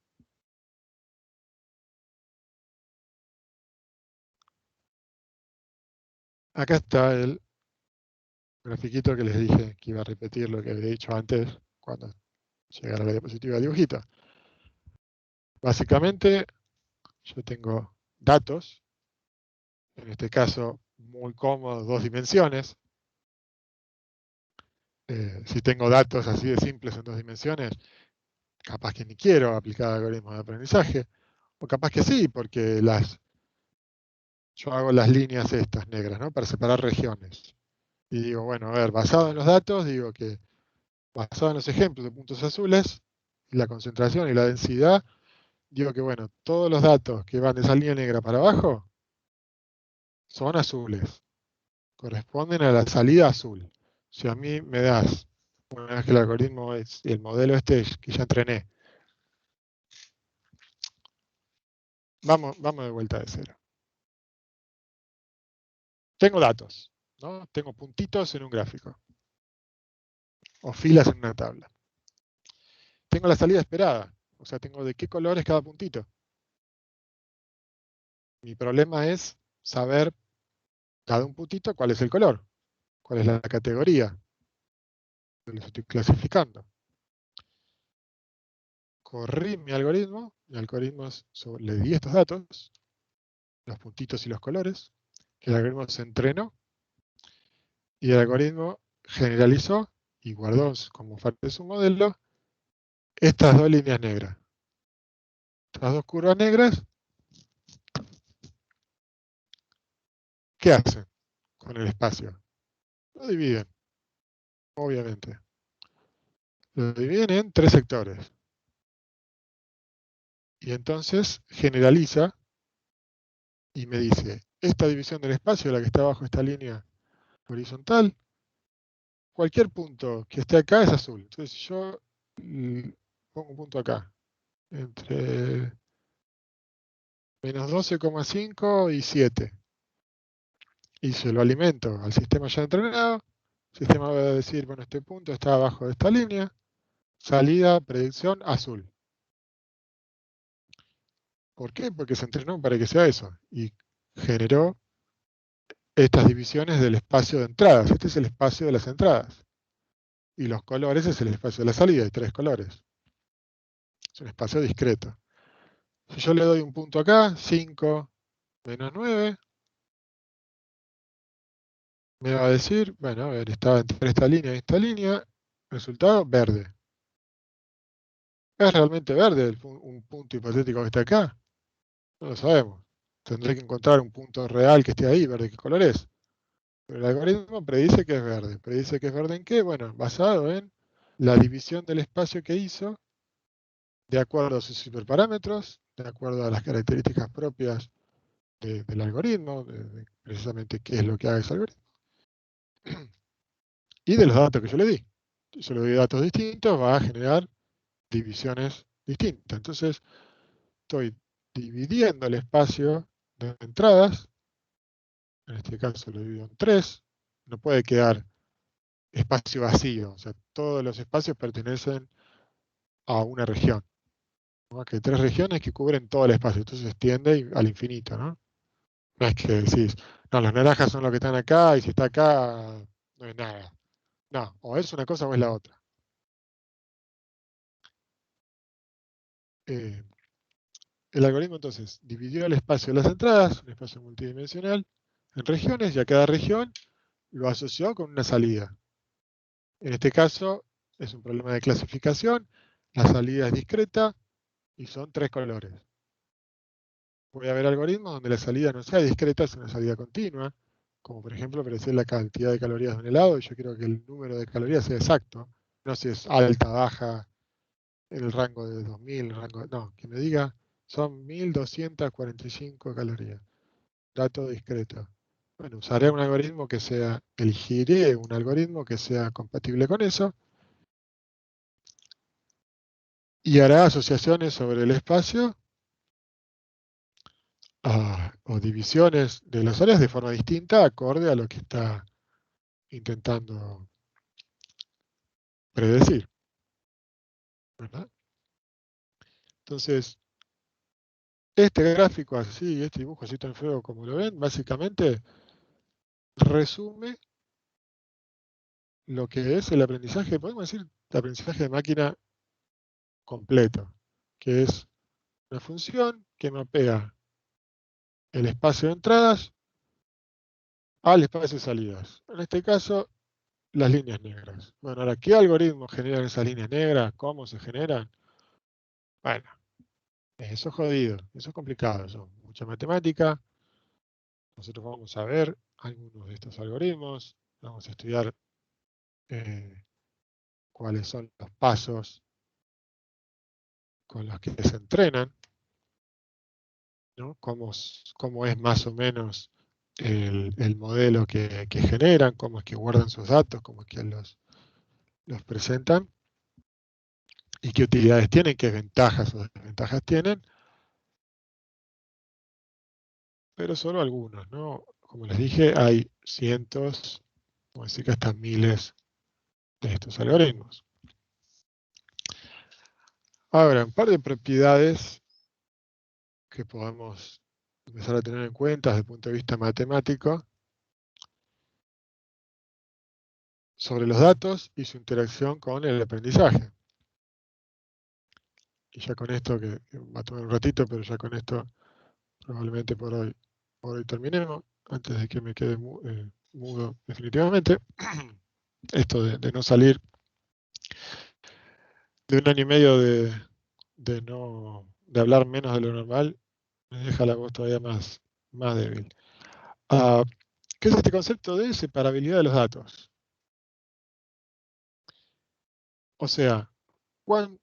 Acá está el grafiquito que les dije que iba a repetir lo que había dicho antes cuando llegara la diapositiva de dibujito. Básicamente, yo tengo datos, en este caso muy cómodo, 2 dimensiones. Si tengo datos así de simples en 2 dimensiones, capaz que ni quiero aplicar algoritmos de aprendizaje, o capaz que sí, porque yo hago las líneas estas negras, ¿no? Para separar regiones. Y digo, bueno, a ver, basado en los datos, digo que basado en los ejemplos de puntos azules, la concentración y la densidad, digo que, bueno, todos los datos que van de esa línea negra para abajo son azules, corresponden a la salida azul. Si a mí me das, una vez que el algoritmo es el modelo este que ya entrené, vamos de vuelta de cero. Tengo datos, ¿no? Tengo puntitos en un gráfico, o filas en una tabla. Tengo la salida esperada, o sea, tengo de qué color es cada puntito. Mi problema es saber cada un puntito cuál es el color, cuál es la categoría que los estoy clasificando. corrí mi algoritmo le di estos datos, los puntitos y los colores, el algoritmo se entrenó y el algoritmo generalizó y guardó como parte de su modelo estas dos líneas negras. Estas dos curvas negras, ¿qué hacen con el espacio? Lo dividen, obviamente. Lo dividen en 3 sectores. Y entonces generaliza y me dice, esta división del espacio, la que está bajo esta línea horizontal, cualquier punto que esté acá es azul. Entonces yo pongo un punto acá, entre menos 12,5 y 7. Y se lo alimento al sistema ya entrenado. El sistema va a decir, bueno, este punto está abajo de esta línea. Salida, predicción, azul. ¿Por qué? Porque se entrenó para que sea eso. Y generó estas divisiones del espacio de entradas. Este es el espacio de las entradas. Y los colores es el espacio de la salida. Hay 3 colores. Es un espacio discreto. Si yo le doy un punto acá, 5 menos 9, me va a decir, bueno, a ver, estaba entre esta línea y esta línea. Resultado, verde. ¿Es realmente verde un punto hipotético que está acá? No lo sabemos. Tendré que encontrar un punto real que esté ahí, verde, ¿qué color es? Pero el algoritmo predice que es verde. ¿Predice que es verde en qué? Bueno, basado en la división del espacio que hizo, de acuerdo a sus hiperparámetros, de acuerdo a las características propias del algoritmo, de precisamente qué es lo que haga ese algoritmo, y de los datos que yo le di. Si yo le doy datos distintos, va a generar divisiones distintas. Entonces, estoy dividiendo el espacio de entradas, en este caso lo divido en 3, no puede quedar espacio vacío, o sea, todos los espacios pertenecen a una región, ¿no? Que hay 3 regiones que cubren todo el espacio, entonces se extiende al infinito, ¿no? No es que decís, no, las naranjas son los que están acá y si está acá no es nada. No, o es una cosa o es la otra. El algoritmo entonces dividió el espacio de las entradas, un espacio multidimensional, en regiones y a cada región lo asoció con una salida. En este caso es un problema de clasificación, la salida es discreta y son 3 colores. Puede haber algoritmos donde la salida no sea discreta, es una salida continua, como por ejemplo predecir la cantidad de calorías de un helado y yo quiero que el número de calorías sea exacto, no si es alta, baja, en el rango de 2000, no, que me diga son 1245 calorías, dato discreto. Bueno, usaré un algoritmo que sea, elegiré un algoritmo que sea compatible con eso y hará asociaciones sobre el espacio o divisiones de las áreas de forma distinta acorde a lo que está intentando predecir, ¿verdad? Entonces, este gráfico así, este dibujo así tan feo como lo ven, básicamente resume lo que es el aprendizaje, podemos decir, el aprendizaje de máquina completo, que es una función que mapea el espacio de entradas al espacio de salidas. En este caso, las líneas negras. Bueno, ahora, ¿qué algoritmos generan esas líneas negras? ¿Cómo se generan? Bueno, eso es jodido, eso es complicado, eso es mucha matemática. Nosotros vamos a ver algunos de estos algoritmos, vamos a estudiar cuáles son los pasos con los que se entrenan, ¿no? Cómo es más o menos el modelo que generan, cómo es que guardan sus datos, cómo es que los presentan y qué utilidades tienen, qué ventajas o desventajas tienen, pero solo algunos, ¿no? Como les dije, hay cientos, como decir que hasta miles de estos algoritmos. Ahora, un par de propiedades que podemos empezar a tener en cuenta desde el punto de vista matemático sobre los datos y su interacción con el aprendizaje. Y ya con esto, que va a tomar un ratito, pero ya con esto probablemente por hoy terminemos, antes de que me quede mudo definitivamente. Esto de no salir de 1 año y medio de hablar menos de lo normal, me deja la voz todavía más débil. ¿Qué es este concepto de separabilidad de los datos? O sea, cuán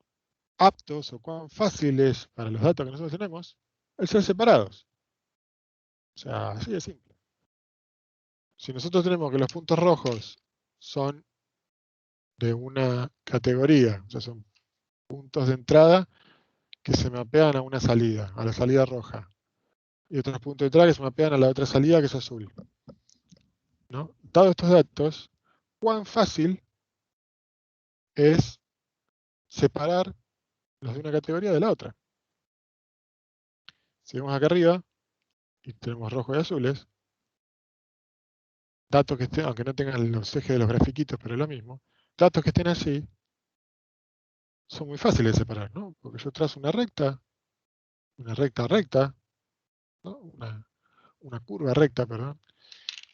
aptos o cuán fácil es para los datos que nosotros tenemos el ser separados. O sea, así de simple. Si nosotros tenemos que los puntos rojos son de una categoría, o sea, son puntos de entrada que se mapean a una salida, a la salida roja, y otros puntos de entrada que se mapean a la otra salida que es azul, ¿no? Dados estos datos, ¿cuán fácil es separar los de una categoría de la otra? Si vemos acá arriba, y tenemos rojos y azules, datos que estén, aunque no tengan los ejes de los grafiquitos, pero es lo mismo, datos que estén así son muy fáciles de separar, ¿no? Porque yo trazo una recta recta, ¿no? Una curva recta, perdón.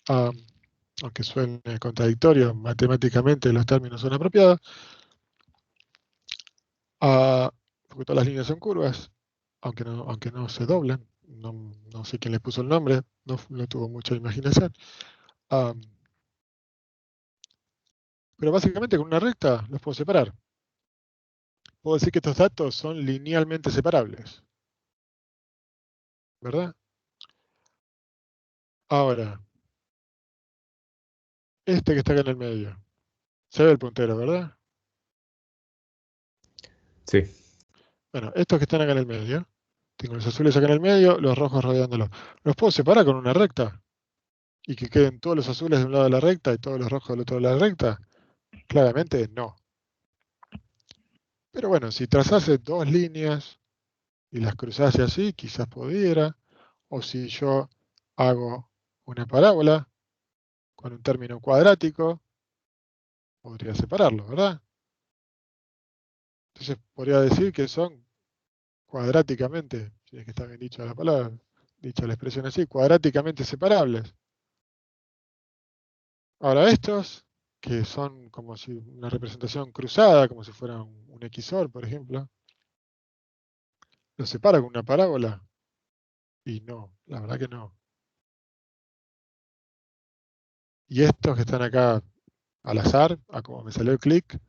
Aunque suene contradictorio, matemáticamente los términos son apropiados, porque todas las líneas son curvas, aunque no se doblan. No sé quién le puso el nombre, no tuvo mucha imaginación. Pero básicamente con una recta los puedo separar. Puedo decir que estos datos son linealmente separables, ¿verdad? Ahora, este que está acá en el medio, se ve el puntero, ¿verdad? Sí. Bueno, estos que están acá en el medio, tengo los azules acá en el medio, los rojos rodeándolos. ¿Los puedo separar con una recta? ¿Y que queden todos los azules de un lado de la recta y todos los rojos del otro lado de la recta? Claramente no. Pero bueno, si trazase dos líneas y las cruzase así, quizás pudiera. O si yo hago una parábola con un término cuadrático, podría separarlo, ¿verdad? Entonces podría decir que son cuadráticamente, si es que está bien dicha la palabra, dicha la expresión así, cuadráticamente separables. Ahora estos, que son como si una representación cruzada, como si fuera un XOR, por ejemplo, los separa con una parábola. Y no, la verdad que no. Y estos que están acá al azar, a como me salió el clic,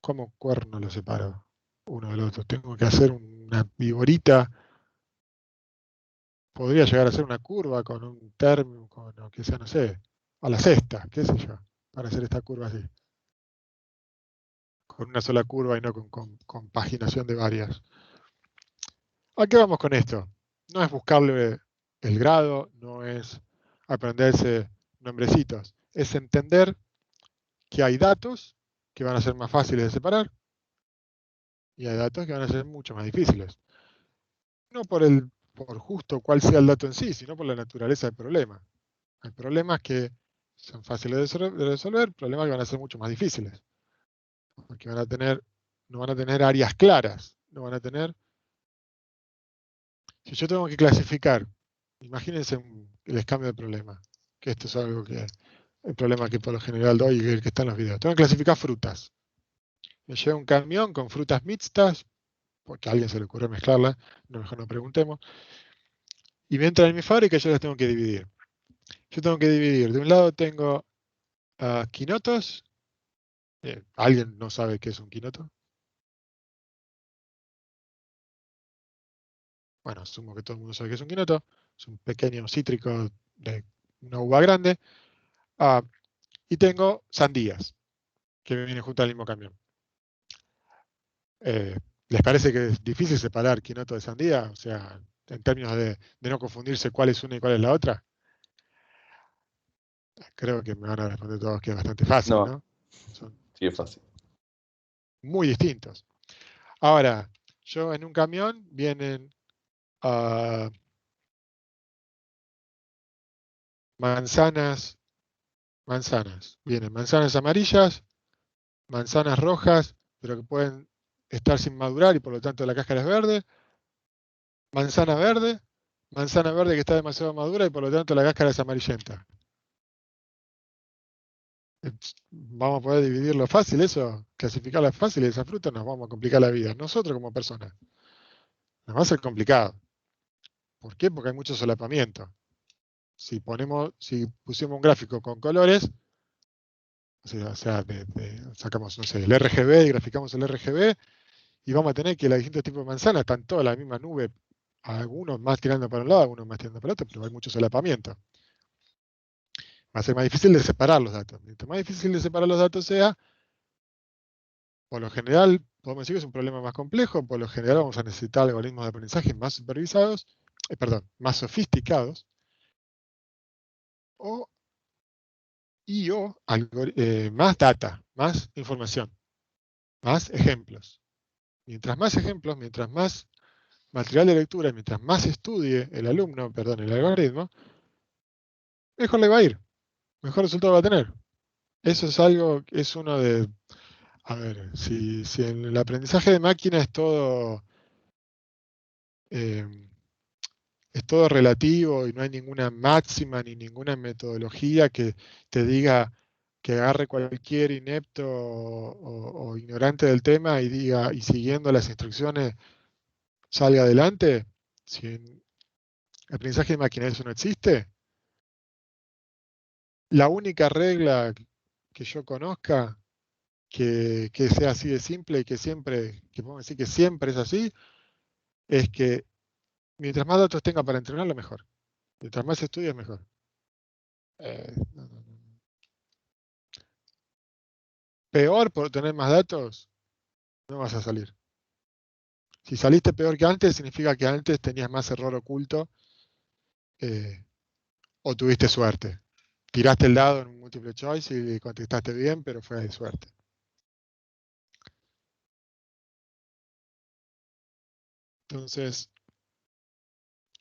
¿cómo cuerno los separo uno del otro? Tengo que hacer una viborita. Podría llegar a ser una curva con un término, con lo que sea, no sé, a la sexta, qué sé yo, para hacer esta curva así. Con una sola curva y no con paginación de varias. ¿A qué vamos con esto? No es buscarle el grado, no es aprenderse nombrecitos, es entender que hay datos que van a ser más fáciles de separar y hay datos que van a ser mucho más difíciles. No por justo cuál sea el dato en sí, sino por la naturaleza del problema. Hay problemas que son fáciles de resolver, problemas que van a ser mucho más difíciles. Porque no van a tener áreas claras, no van a tener. Si yo tengo que clasificar, imagínense el escambio de problema, que esto es algo el problema que por lo general doy y el que está en los videos. Tengo que clasificar frutas. Me lleva un camión con frutas mixtas, porque a alguien se le ocurrió mezclarlas, mejor no preguntemos, y me entran en mi fábrica y yo las tengo que dividir. Yo tengo que dividir, de un lado tengo quinotos. ¿Alguien no sabe qué es un quinoto? Bueno, asumo que todo el mundo sabe qué es un quinoto. Es un pequeño cítrico de una uva grande. Y tengo sandías, que me vienen junto al mismo camión. ¿Les parece que es difícil separar quinoto de sandía? O sea, en términos de no confundirse cuál es una y cuál es la otra. Creo que me van a responder todos que es bastante fácil, ¿no? Son Sí, es fácil. muy distintos. Ahora, yo en un camión vienen manzanas, vienen manzanas amarillas, manzanas rojas, pero que pueden estar sin madurar y por lo tanto la cáscara es verde. Manzana verde que está demasiado madura y por lo tanto la cáscara es amarillenta. Vamos a poder dividirlo fácil, eso, clasificarla fácil, esa fruta nos vamos a complicar la vida, nosotros como personas. Nos va a ser complicado. ¿Por qué? Porque hay mucho solapamiento. Si pusiéramos un gráfico con colores, sacamos, no sé, el RGB y graficamos el RGB, y vamos a tener que los distintos tipos de manzanas están todas en la misma nube, algunos más tirando para un lado, algunos más tirando para el otro, pero hay mucho solapamiento. Va a ser más difícil de separar los datos. Mientras más difícil de separar los datos sea, por lo general, podemos decir que es un problema más complejo, por lo general vamos a necesitar algoritmos de aprendizaje más supervisados, más sofisticados, o más data, más información, más ejemplos. Mientras más ejemplos, mientras más material de lectura, mientras más estudie el algoritmo, mejor le va a ir, mejor resultado va a tener. Eso es algo, es uno de, a ver, si en el aprendizaje de máquina eh, es todo relativo y no hay ninguna máxima ni ninguna metodología que te diga que agarre cualquier inepto o ignorante del tema y diga, y siguiendo las instrucciones salga adelante. Si en aprendizaje de máquina eso no existe, la única regla que yo conozca que sea así de simple y que podemos decir que siempre es así, es que mientras más datos tenga para entrenarlo, mejor. Mientras más estudies, mejor. No. Peor por tener más datos, no vas a salir. Si saliste peor que antes, significa que antes tenías más error oculto o tuviste suerte. Tiraste el dado en un multiple choice y contestaste bien, pero fue de suerte. Entonces,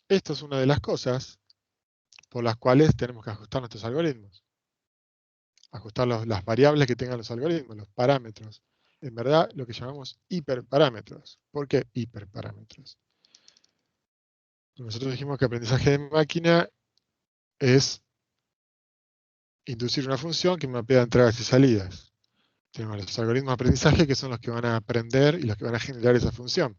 esto es una de las cosas por las cuales tenemos que ajustar nuestros algoritmos. Ajustar las variables que tengan los algoritmos, los parámetros. En verdad, lo que llamamos hiperparámetros. ¿Por qué hiperparámetros? Nosotros dijimos que aprendizaje de máquina es inducir una función que mapea entradas y salidas. Tenemos los algoritmos de aprendizaje que son los que van a aprender y los que van a generar esa función.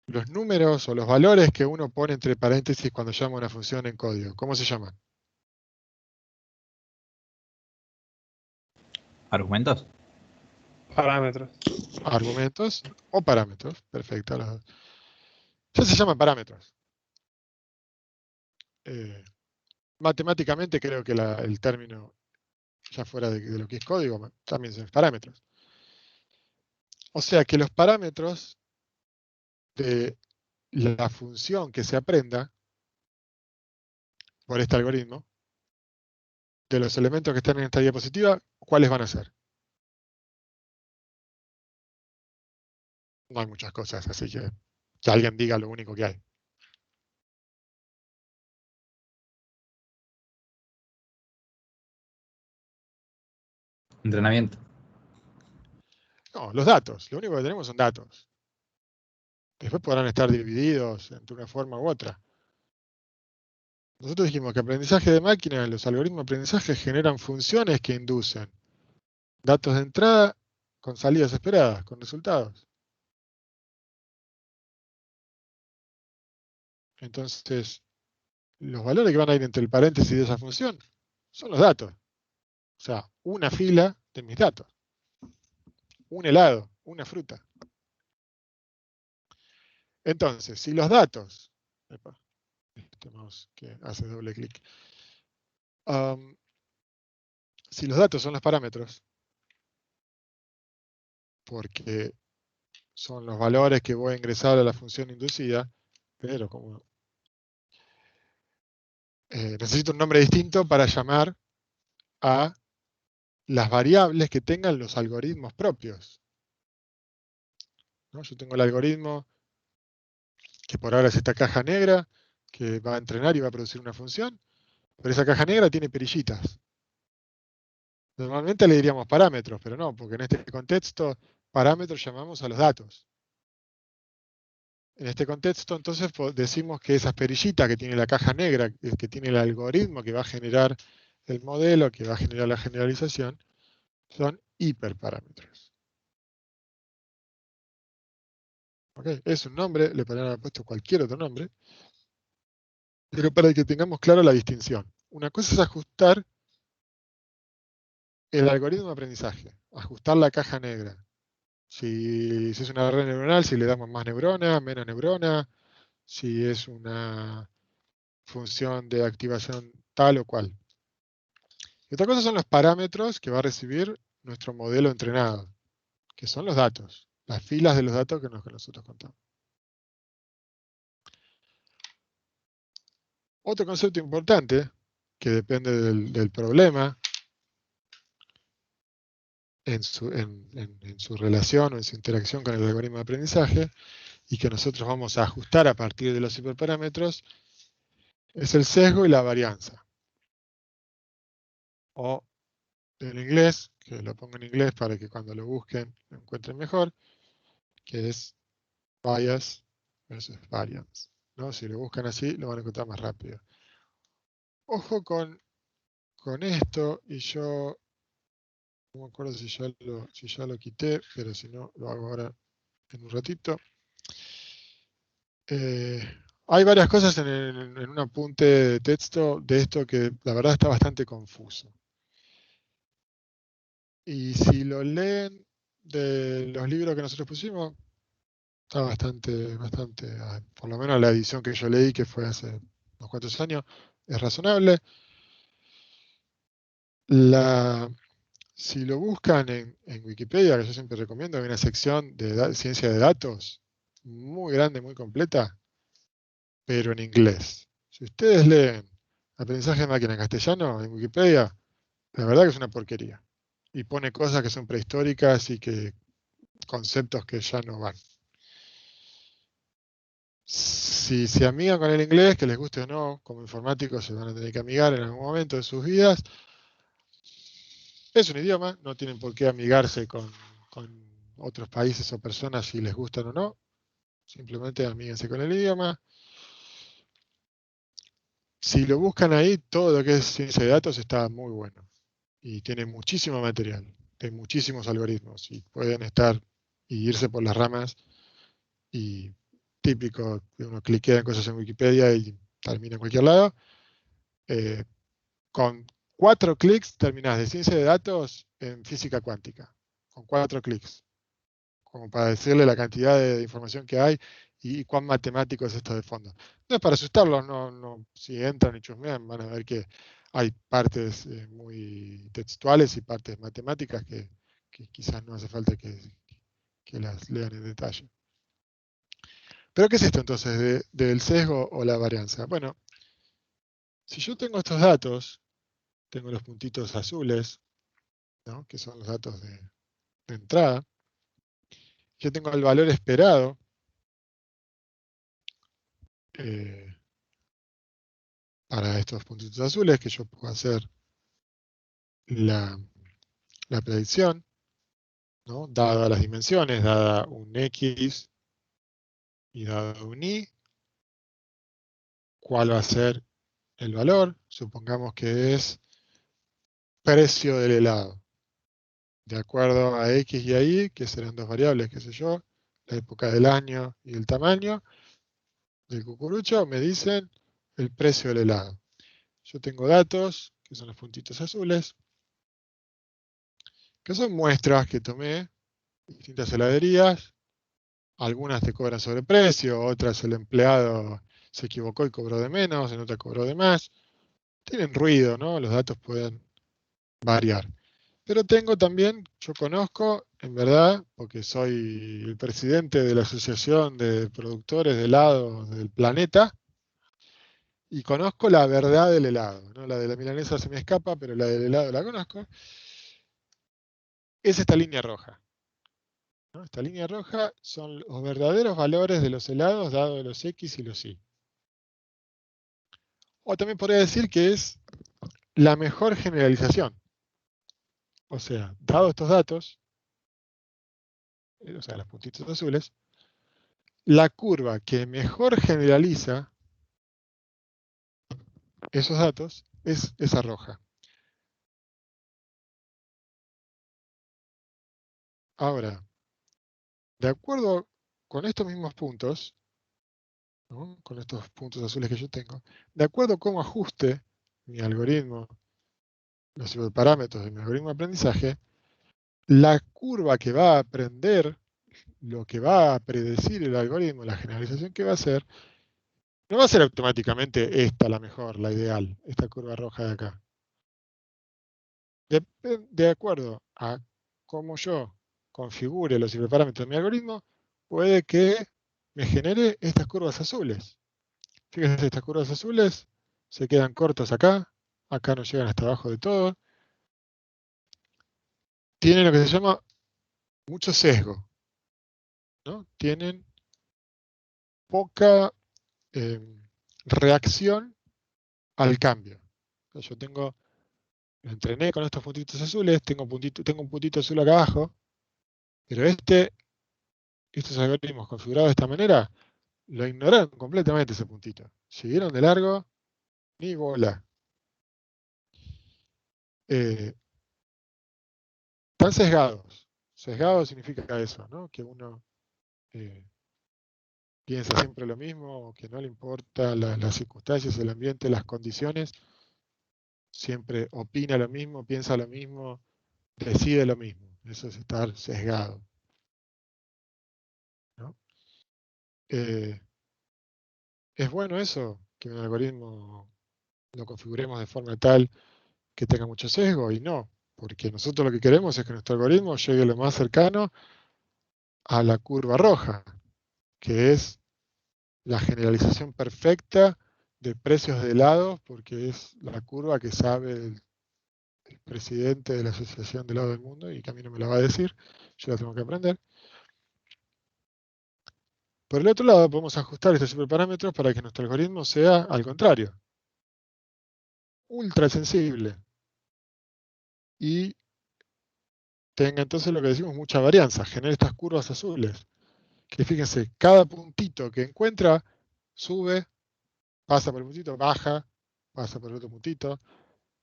Los números o los valores que uno pone entre paréntesis cuando llama una función en código, ¿cómo se llaman? ¿Argumentos? Parámetros. Argumentos o parámetros. Perfecto. Ya se llaman parámetros. Matemáticamente creo que el término, ya fuera de lo que es código, también son parámetros. O sea que los parámetros de la función que se aprenda por este algoritmo, de los elementos que están en esta diapositiva, ¿cuáles van a ser? No hay muchas cosas, así que alguien diga lo único que hay. Entrenamiento. No, los datos. Lo único que tenemos son datos. Después podrán estar divididos de una forma u otra. Nosotros dijimos que aprendizaje de máquina, los algoritmos de aprendizaje generan funciones que inducen datos de entrada con salidas esperadas, con resultados. Entonces, los valores que van a ir entre el paréntesis de esa función son los datos. O sea, una fila de mis datos. Un helado, una fruta. Entonces, si los datos... Tenemos que hacer doble clic. Si los datos son los parámetros, porque son los valores que voy a ingresar a la función inducida, pero como necesito un nombre distinto para llamar a las variables que tengan los algoritmos propios. ¿No? Yo tengo el algoritmo que por ahora es esta caja negra, que va a entrenar y va a producir una función, pero esa caja negra tiene perillitas. Normalmente le diríamos parámetros, pero no, porque en este contexto parámetros llamamos a los datos. En este contexto, entonces, decimos que esas perillitas que tiene la caja negra, que tiene el algoritmo que va a generar el modelo, que va a generar la generalización, son hiperparámetros. ¿Okay? Es un nombre, le podrían haber puesto cualquier otro nombre, pero para que tengamos claro la distinción. Una cosa es ajustar el algoritmo de aprendizaje, ajustar la caja negra. Si es una red neuronal, si le damos más neurona, menos neurona, si es una función de activación tal o cual. Y otra cosa son los parámetros que va a recibir nuestro modelo entrenado, que son los datos, las filas de los datos que nosotros contamos. Otro concepto importante, que depende del problema, en su relación o en su interacción con el algoritmo de aprendizaje, y que nosotros vamos a ajustar a partir de los hiperparámetros, es el sesgo y la varianza. O en inglés, que lo pongo en inglés para que cuando lo busquen lo encuentren mejor, que es bias versus variance, ¿no? Si lo buscan así, lo van a encontrar más rápido. Ojo con esto, y yo no me acuerdo si ya lo quité, pero si no, lo hago ahora en un ratito. Hay varias cosas en un apunte de texto de esto que la verdad está bastante confuso. Y si lo leen de los libros que nosotros pusimos, está bastante, por lo menos la edición que yo leí, que fue hace unos cuantos años, es razonable. Si lo buscan en Wikipedia, que yo siempre recomiendo, hay una sección de ciencia de datos muy grande, muy completa, pero en inglés. Si ustedes leen aprendizaje de máquina en castellano en Wikipedia, la verdad que es una porquería. Y pone cosas que son prehistóricas y que conceptos que ya no van. Si se amigan con el inglés, que les guste o no, como informáticos se van a tener que amigar en algún momento de sus vidas. Es un idioma, no tienen por qué amigarse con otros países o personas si les gustan o no. Simplemente amíguense con el idioma. Si lo buscan ahí, todo lo que es ciencia de datos está muy bueno. Y tiene muchísimo material, hay muchísimos algoritmos y pueden estar y irse por las ramas. Y típico, que uno cliquea en cosas en Wikipedia y termina en cualquier lado. Con 4 clics terminás de ciencia de datos en física cuántica. Con 4 clics. Como para decirle la cantidad de información que hay y cuán matemático es esto de fondo. No es para asustarlos, no, si entran y chusmean van a ver que hay partes muy textuales y partes matemáticas que quizás no hace falta que las lean en detalle. ¿Pero qué es esto entonces del sesgo o la varianza? Bueno, si yo tengo estos datos, tengo los puntitos azules, ¿no? Que son los datos de entrada, yo tengo el valor esperado para estos puntitos azules, que yo puedo hacer la predicción, ¿no? Dada las dimensiones, dada un X y dada un Y, ¿cuál va a ser el valor? Supongamos que es precio del helado. De acuerdo a X y a Y, que serán dos variables, qué sé yo, la época del año y el tamaño del cucurucho, me dicen el precio del helado. Yo tengo datos, que son los puntitos azules, que son muestras que tomé de distintas heladerías. Algunas te cobran sobreprecio, otras el empleado se equivocó y cobró de menos, en otra cobró de más. Tienen ruido, ¿no? Los datos pueden variar. Pero tengo también, yo conozco, en verdad, porque soy el presidente de la Asociación de Productores de Helados del Planeta, y conozco la verdad del helado, ¿no? La de la milanesa se me escapa, pero la del helado la conozco. Es esta línea roja, ¿no? Esta línea roja son los verdaderos valores de los helados dados los X y los Y. O también podría decir que es la mejor generalización. O sea, dado estos datos, o sea, los puntitos azules, la curva que mejor generaliza esos datos es esa roja. Ahora, de acuerdo con estos mismos puntos, ¿no? Con estos puntos azules que yo tengo, de acuerdo a cómo ajuste mi algoritmo, los parámetros de mi algoritmo de aprendizaje, la curva que va a aprender, lo que va a predecir el algoritmo, la generalización que va a hacer, no va a ser automáticamente esta la mejor, la ideal, esta curva roja de acá. De acuerdo a cómo yo configure los hiperparámetros de mi algoritmo, puede que me genere estas curvas azules. Fíjense, estas curvas azules se quedan cortas acá no llegan hasta abajo de todo. Tienen lo que se llama mucho sesgo, ¿no? Tienen poca reacción al cambio. Yo entrené con estos puntitos azules, tengo un puntito azul acá abajo, pero estos algoritmos configurados de esta manera lo ignoraron completamente ese puntito. Siguieron de largo, ni bola. Están sesgados. Sesgado significa eso, ¿no? Que uno piensa siempre lo mismo, que no le importa las circunstancias, el ambiente, las condiciones. Siempre opina lo mismo, piensa lo mismo, decide lo mismo. Eso es estar sesgado, ¿no? ¿Es bueno eso? Que un algoritmo lo configuremos de forma tal que tenga mucho sesgo, y no, porque nosotros lo que queremos es que nuestro algoritmo llegue lo más cercano a la curva roja, que es la generalización perfecta de precios de helados, porque es la curva que sabe el presidente de la Asociación de Helados del Mundo, y que a mí no me la va a decir, yo la tengo que aprender. Por el otro lado, podemos ajustar estos hiperparámetros para que nuestro algoritmo sea al contrario, ultra sensible, y tenga entonces lo que decimos mucha varianza, genere estas curvas azules, que fíjense, cada puntito que encuentra sube, pasa por el puntito, baja, pasa por el otro puntito.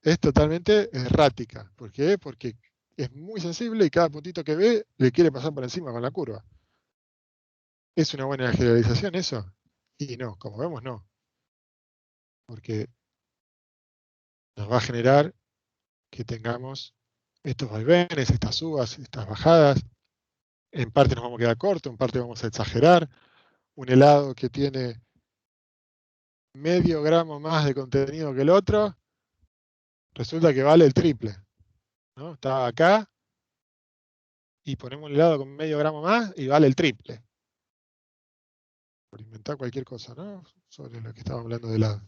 Es totalmente errática. ¿Por qué? Porque es muy sensible y cada puntito que ve le quiere pasar por encima con la curva. ¿Es una buena generalización eso? Y no, como vemos no. Porque nos va a generar que tengamos estos vaivenes, estas subas, estas bajadas. En parte nos vamos a quedar cortos, en parte vamos a exagerar. Un helado que tiene medio gramo más de contenido que el otro, resulta que vale el triple, ¿no? Está acá y ponemos un helado con medio gramo más y vale el triple. Por inventar cualquier cosa, ¿no? Sobre lo que estaba hablando de helado.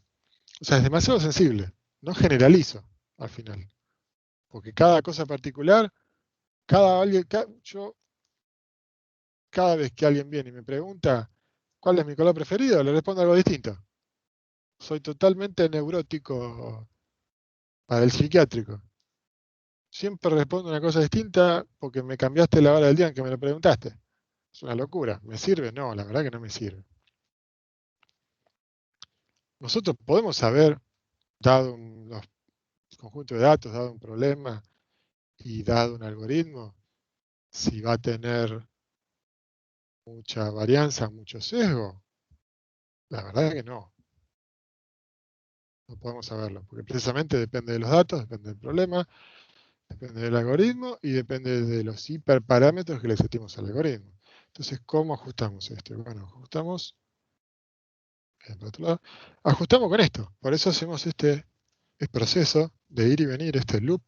O sea, es demasiado sensible. No generalizo al final. Porque cada cosa particular, yo cada vez que alguien viene y me pregunta cuál es mi color preferido, le respondo algo distinto. Soy totalmente neurótico para el psiquiátrico. Siempre respondo una cosa distinta porque me cambiaste la hora del día en que me lo preguntaste. Es una locura. ¿Me sirve? No, la verdad que no me sirve. Nosotros podemos saber, dado un conjunto de datos, dado un problema y dado un algoritmo, si va a tener mucha varianza, mucho sesgo. La verdad que no. No podemos saberlo, porque precisamente depende de los datos, depende del problema, depende del algoritmo y depende de los hiperparámetros que le setimos al algoritmo. Entonces, ¿cómo ajustamos esto? Bueno, ajustamos con esto. Por eso hacemos este proceso de ir y venir, este loop,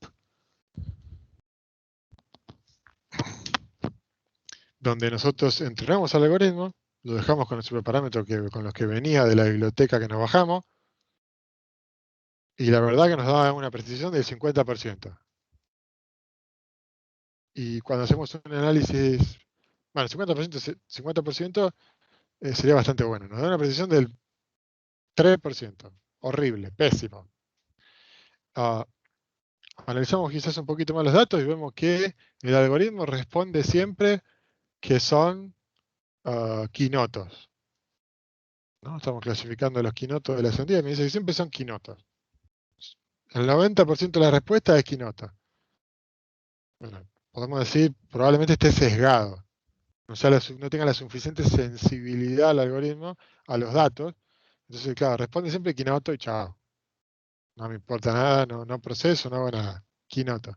donde nosotros entrenamos al algoritmo, lo dejamos con el superparámetro con los que venía de la biblioteca que nos bajamos, y la verdad que nos da una precisión del 50%. Y cuando hacemos un análisis, bueno, 50% sería bastante bueno. Nos da una precisión del 3%. Horrible, pésimo. Analizamos quizás un poquito más los datos y vemos que el algoritmo responde siempre que son quinotos, ¿no? Estamos clasificando los quinotos de la sandía y me dice que siempre son quinotos. El 90% de la respuesta es quinota. Bueno, podemos decir, probablemente esté sesgado. No tenga la suficiente sensibilidad al algoritmo, a los datos. Entonces, claro, responde siempre quinoto y chao. No me importa nada, no proceso, no hago nada. Quinoto.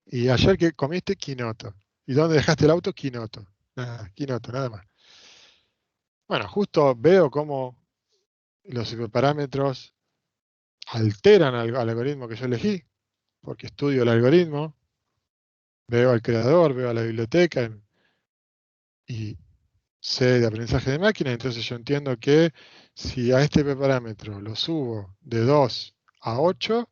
Y ayer que comiste, quinoto. ¿Y dónde dejaste el auto? Quinoto. Nada, quinoto, nada más. Bueno, justo veo cómo los hiperparámetros alteran al algoritmo que yo elegí, porque estudio el algoritmo, veo al creador, veo a la biblioteca y sé de aprendizaje de máquina, entonces yo entiendo que si a este parámetro lo subo de 2 a 8,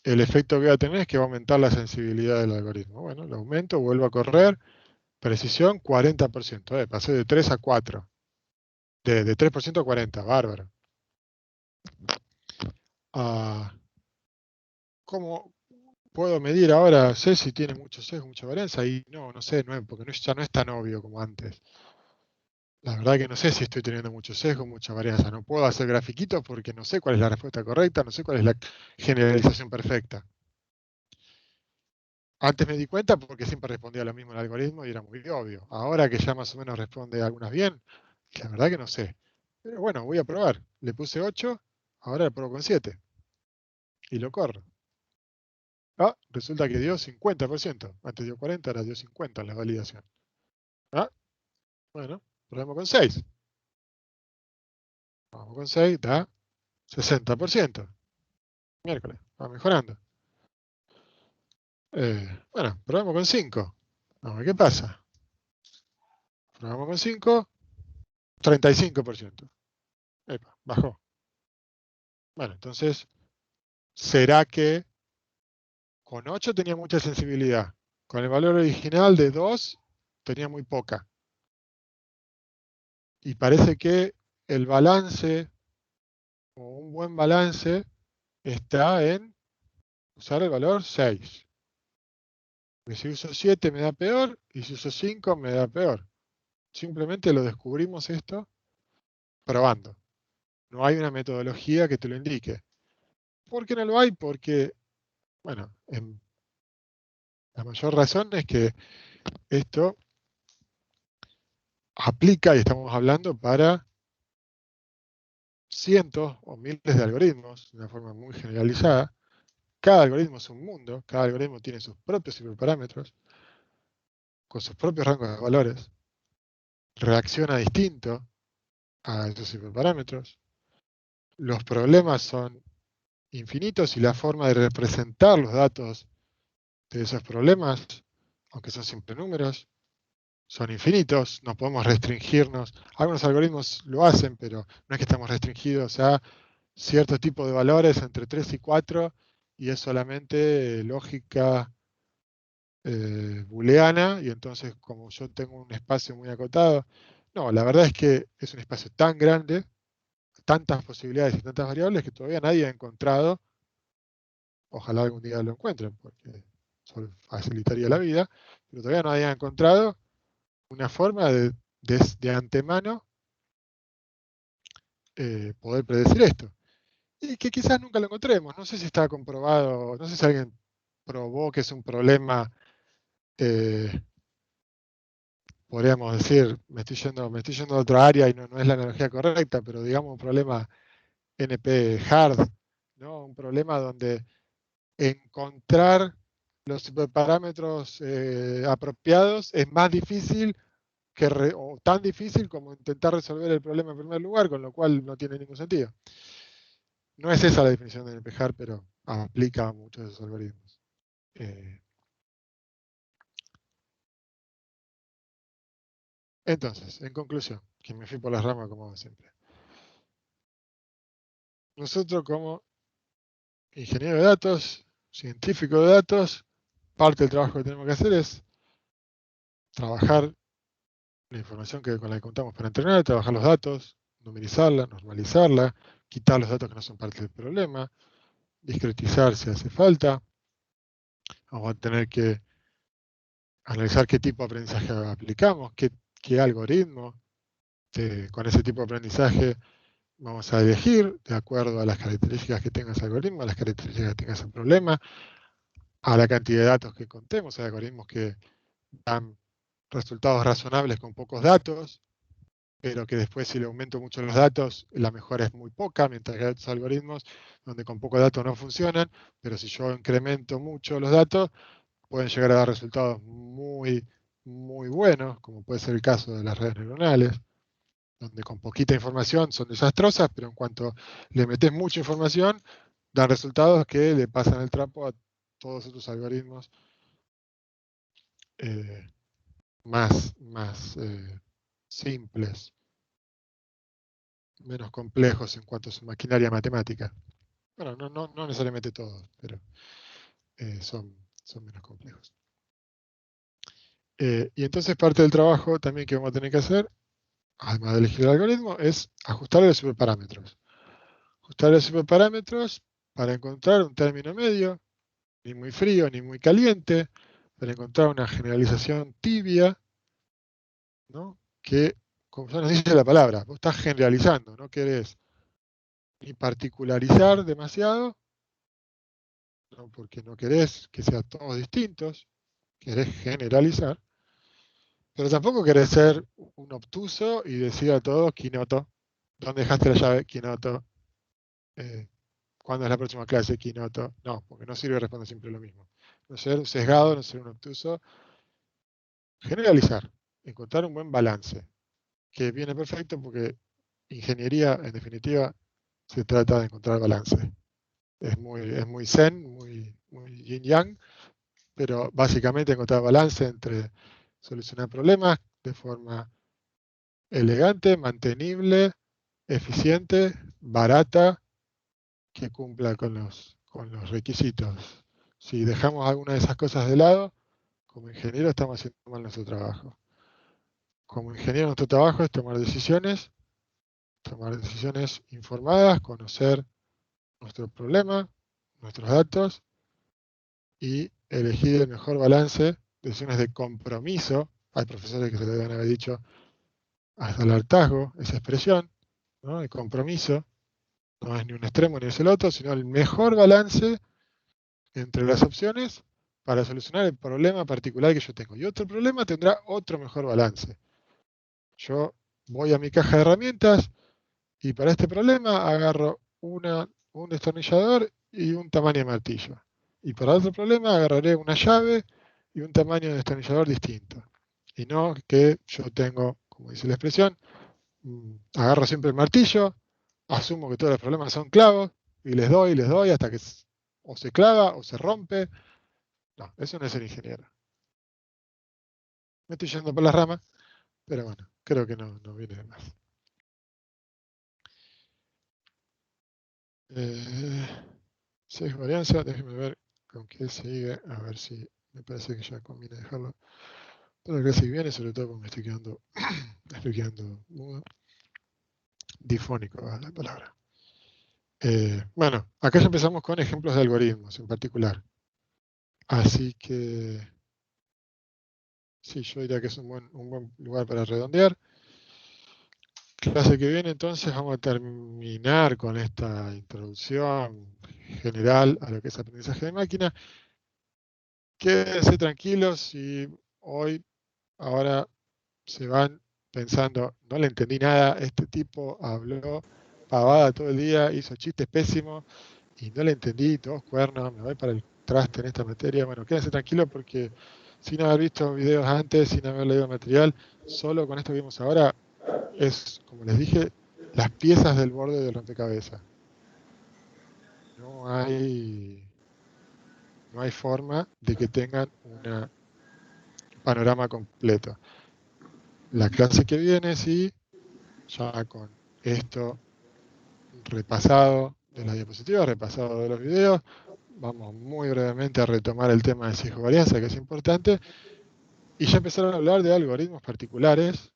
el efecto que va a tener es que va a aumentar la sensibilidad del algoritmo. Bueno, lo aumento, vuelvo a correr, precisión 40%, pasé de 3 a 4, de 3% a 40, bárbaro. ¿Cómo puedo medir ahora? Sé si tiene mucho sesgo, mucha varianza, y no sé, porque ya no es tan obvio como antes. La verdad que no sé si estoy teniendo mucho sesgo, mucha varianza. No puedo hacer grafiquitos porque no sé cuál es la respuesta correcta, no sé cuál es la generalización perfecta. Antes me di cuenta porque siempre respondía lo mismo el algoritmo y era muy obvio. Ahora que ya más o menos responde algunas bien, la verdad que no sé. Pero bueno, voy a probar. Le puse 8, ahora le pruebo con 7. Y lo corro. Resulta que dio 50%. Antes dio 40, ahora dio 50 en la validación. Bueno, probemos con 6. Vamos con 6, da 60%. Miércoles, va mejorando. Bueno, probemos con 5. Vamos a ver qué pasa. Probamos con 5, 35%. Epa, bajó. Bueno, entonces, ¿será que con 8 tenía mucha sensibilidad? Con el valor original de 2 tenía muy poca. Y parece que el balance, o un buen balance, está en usar el valor 6. Porque si uso 7 me da peor, y si uso 5 me da peor. Simplemente lo descubrimos esto probando. No hay una metodología que te lo indique. ¿Por qué no lo hay? Porque, bueno, la mayor razón es que esto aplica, y estamos hablando, para cientos o miles de algoritmos, de una forma muy generalizada. Cada algoritmo es un mundo, cada algoritmo tiene sus propios hiperparámetros, con sus propios rangos de valores, reacciona distinto a esos hiperparámetros. Los problemas son infinitos y la forma de representar los datos de esos problemas, aunque son siempre números, son infinitos, no podemos restringirnos. Algunos algoritmos lo hacen, pero no es que estamos restringidos a cierto tipo de valores entre 3 y 4 y es solamente lógica booleana y entonces como yo tengo un espacio muy acotado. No, la verdad es que es un espacio tan grande, tantas posibilidades y tantas variables que todavía nadie ha encontrado. Ojalá algún día lo encuentren, porque eso facilitaría la vida, pero todavía nadie ha encontrado una forma de antemano poder predecir esto. Y que quizás nunca lo encontremos. No sé si está comprobado, no sé si alguien probó que es un problema, podríamos decir, me estoy yendo a otra área y no es la analogía correcta, pero digamos un problema NP-hard, ¿no? Un problema donde encontrar los parámetros apropiados es más difícil o tan difícil como intentar resolver el problema en primer lugar, con lo cual no tiene ningún sentido. No es esa la definición de NP-hard, pero aplica a muchos de esos algoritmos. Entonces, en conclusión, que me fui por las ramas como siempre. Nosotros como ingeniero de datos, científico de datos, parte del trabajo que tenemos que hacer es trabajar la información con la que contamos para entrenar, trabajar los datos, numerizarla, normalizarla, quitar los datos que no son parte del problema, discretizar si hace falta. Vamos a tener que analizar qué tipo de aprendizaje aplicamos, qué algoritmo con ese tipo de aprendizaje vamos a elegir de acuerdo a las características que tenga ese algoritmo, a las características que tenga ese problema, a la cantidad de datos que contemos. Hay algoritmos que dan resultados razonables con pocos datos, pero que después si le aumento mucho los datos, la mejora es muy poca, mientras que hay otros algoritmos donde con pocos datos no funcionan, pero si yo incremento mucho los datos, pueden llegar a dar resultados muy, muy buenos, como puede ser el caso de las redes neuronales, donde con poquita información son desastrosas, pero en cuanto le metes mucha información, dan resultados que le pasan el trapo a todos otros algoritmos más simples, menos complejos en cuanto a su maquinaria matemática. Bueno, no necesariamente todos, pero son menos complejos. Y entonces parte del trabajo también que vamos a tener que hacer, además de elegir el algoritmo, es ajustar los superparámetros. Ajustar los superparámetros para encontrar un término medio, ni muy frío ni muy caliente, para encontrar una generalización tibia, ¿no? Que, como ya nos dice la palabra, vos estás generalizando, no querés ni particularizar demasiado, ¿no? Porque no querés que sean todos distintos, querés generalizar, pero tampoco querés ser un obtuso y decir a todos, Quinoto, ¿dónde dejaste la llave? Quinoto. ¿Cuándo es la próxima clase? Quinoto. No, porque no sirve responder siempre lo mismo. No ser un sesgado, no ser un obtuso. Generalizar, encontrar un buen balance, que viene perfecto porque ingeniería, en definitiva, se trata de encontrar balance. Es muy zen, muy yin-yang, pero básicamente encontrar balance entre solucionar problemas de forma elegante, mantenible, eficiente, barata, que cumpla con los requisitos. Si dejamos alguna de esas cosas de lado, como ingeniero estamos haciendo mal nuestro trabajo. Como ingeniero nuestro trabajo es tomar decisiones informadas, conocer nuestro problema, nuestros datos y elegir el mejor balance, decisiones de compromiso. Hay profesores que se le deben haber dicho hasta el hartazgo, esa expresión, ¿no? El compromiso no es ni un extremo ni es el otro, sino el mejor balance entre las opciones para solucionar el problema particular que yo tengo. Y otro problema tendrá otro mejor balance. Yo voy a mi caja de herramientas y para este problema agarro un destornillador y un tamaño de martillo. Y para otro problema agarraré una llave y un tamaño de destornillador distinto. Y no que yo tengo, como dice la expresión, agarro siempre el martillo, asumo que todos los problemas son clavos y les doy hasta que o se clava o se rompe. No, eso no es ser ingeniero. Me estoy yendo por las ramas, pero bueno, creo que no viene de más. Seis varianzas, déjenme ver con qué sigue, a ver si me parece que ya conviene dejarlo para la clase que viene, sobre todo porque me estoy quedando mudo, difónico la palabra. Bueno, acá ya empezamos con ejemplos de algoritmos en particular. Así que sí, yo diría que es un buen lugar para redondear. Clase que viene entonces vamos a terminar con esta introducción general a lo que es aprendizaje de máquina. Quédense tranquilos y ahora se van pensando, no le entendí nada, este tipo habló pavada todo el día, hizo chistes pésimos y no le entendí, todos cuernos, me voy para el traste en esta materia. Bueno, quédense tranquilos porque sin haber visto videos antes, sin haber leído material, solo con esto que vimos ahora, es, como les dije, las piezas del borde del rompecabezas. No hay forma de que tengan un panorama completo. La clase que viene, sí, ya con esto repasado de las diapositivas, repasado de los videos, vamos muy brevemente a retomar el tema de sesgo-varianza, que es importante, y ya empezaron a hablar de algoritmos particulares.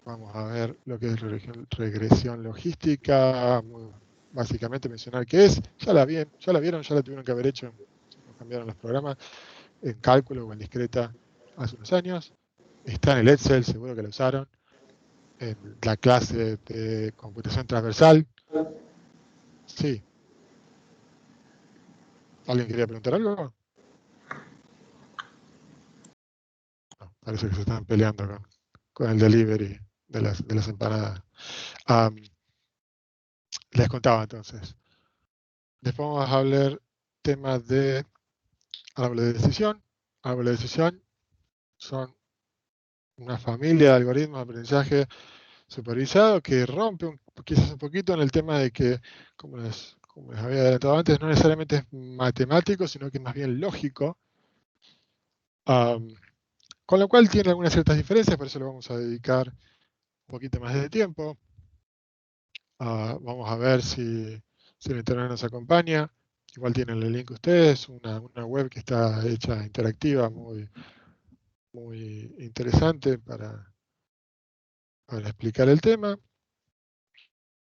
Vamos a ver lo que es regresión logística, básicamente mencionar qué es. Ya la vieron, ya la tuvieron que haber hecho, nos cambiaron los programas, en cálculo o en discreta hace unos años. Está en el Excel, seguro que lo usaron. En la clase de computación transversal. Sí. ¿Alguien quería preguntar algo? No, parece que se están peleando con el delivery de las empanadas. Les contaba entonces. Después vamos a hablar temas de árboles de decisión. Árboles de decisión son una familia de algoritmos de aprendizaje supervisado que rompe quizás un poquito en el tema de que, como les había adelantado antes, no necesariamente es matemático, sino que es más bien lógico. Con lo cual tiene algunas ciertas diferencias, por eso le vamos a dedicar un poquito más de tiempo. Vamos a ver si el internet nos acompaña. Igual tienen el link ustedes, una web que está hecha interactiva, muy interesante para explicar el tema.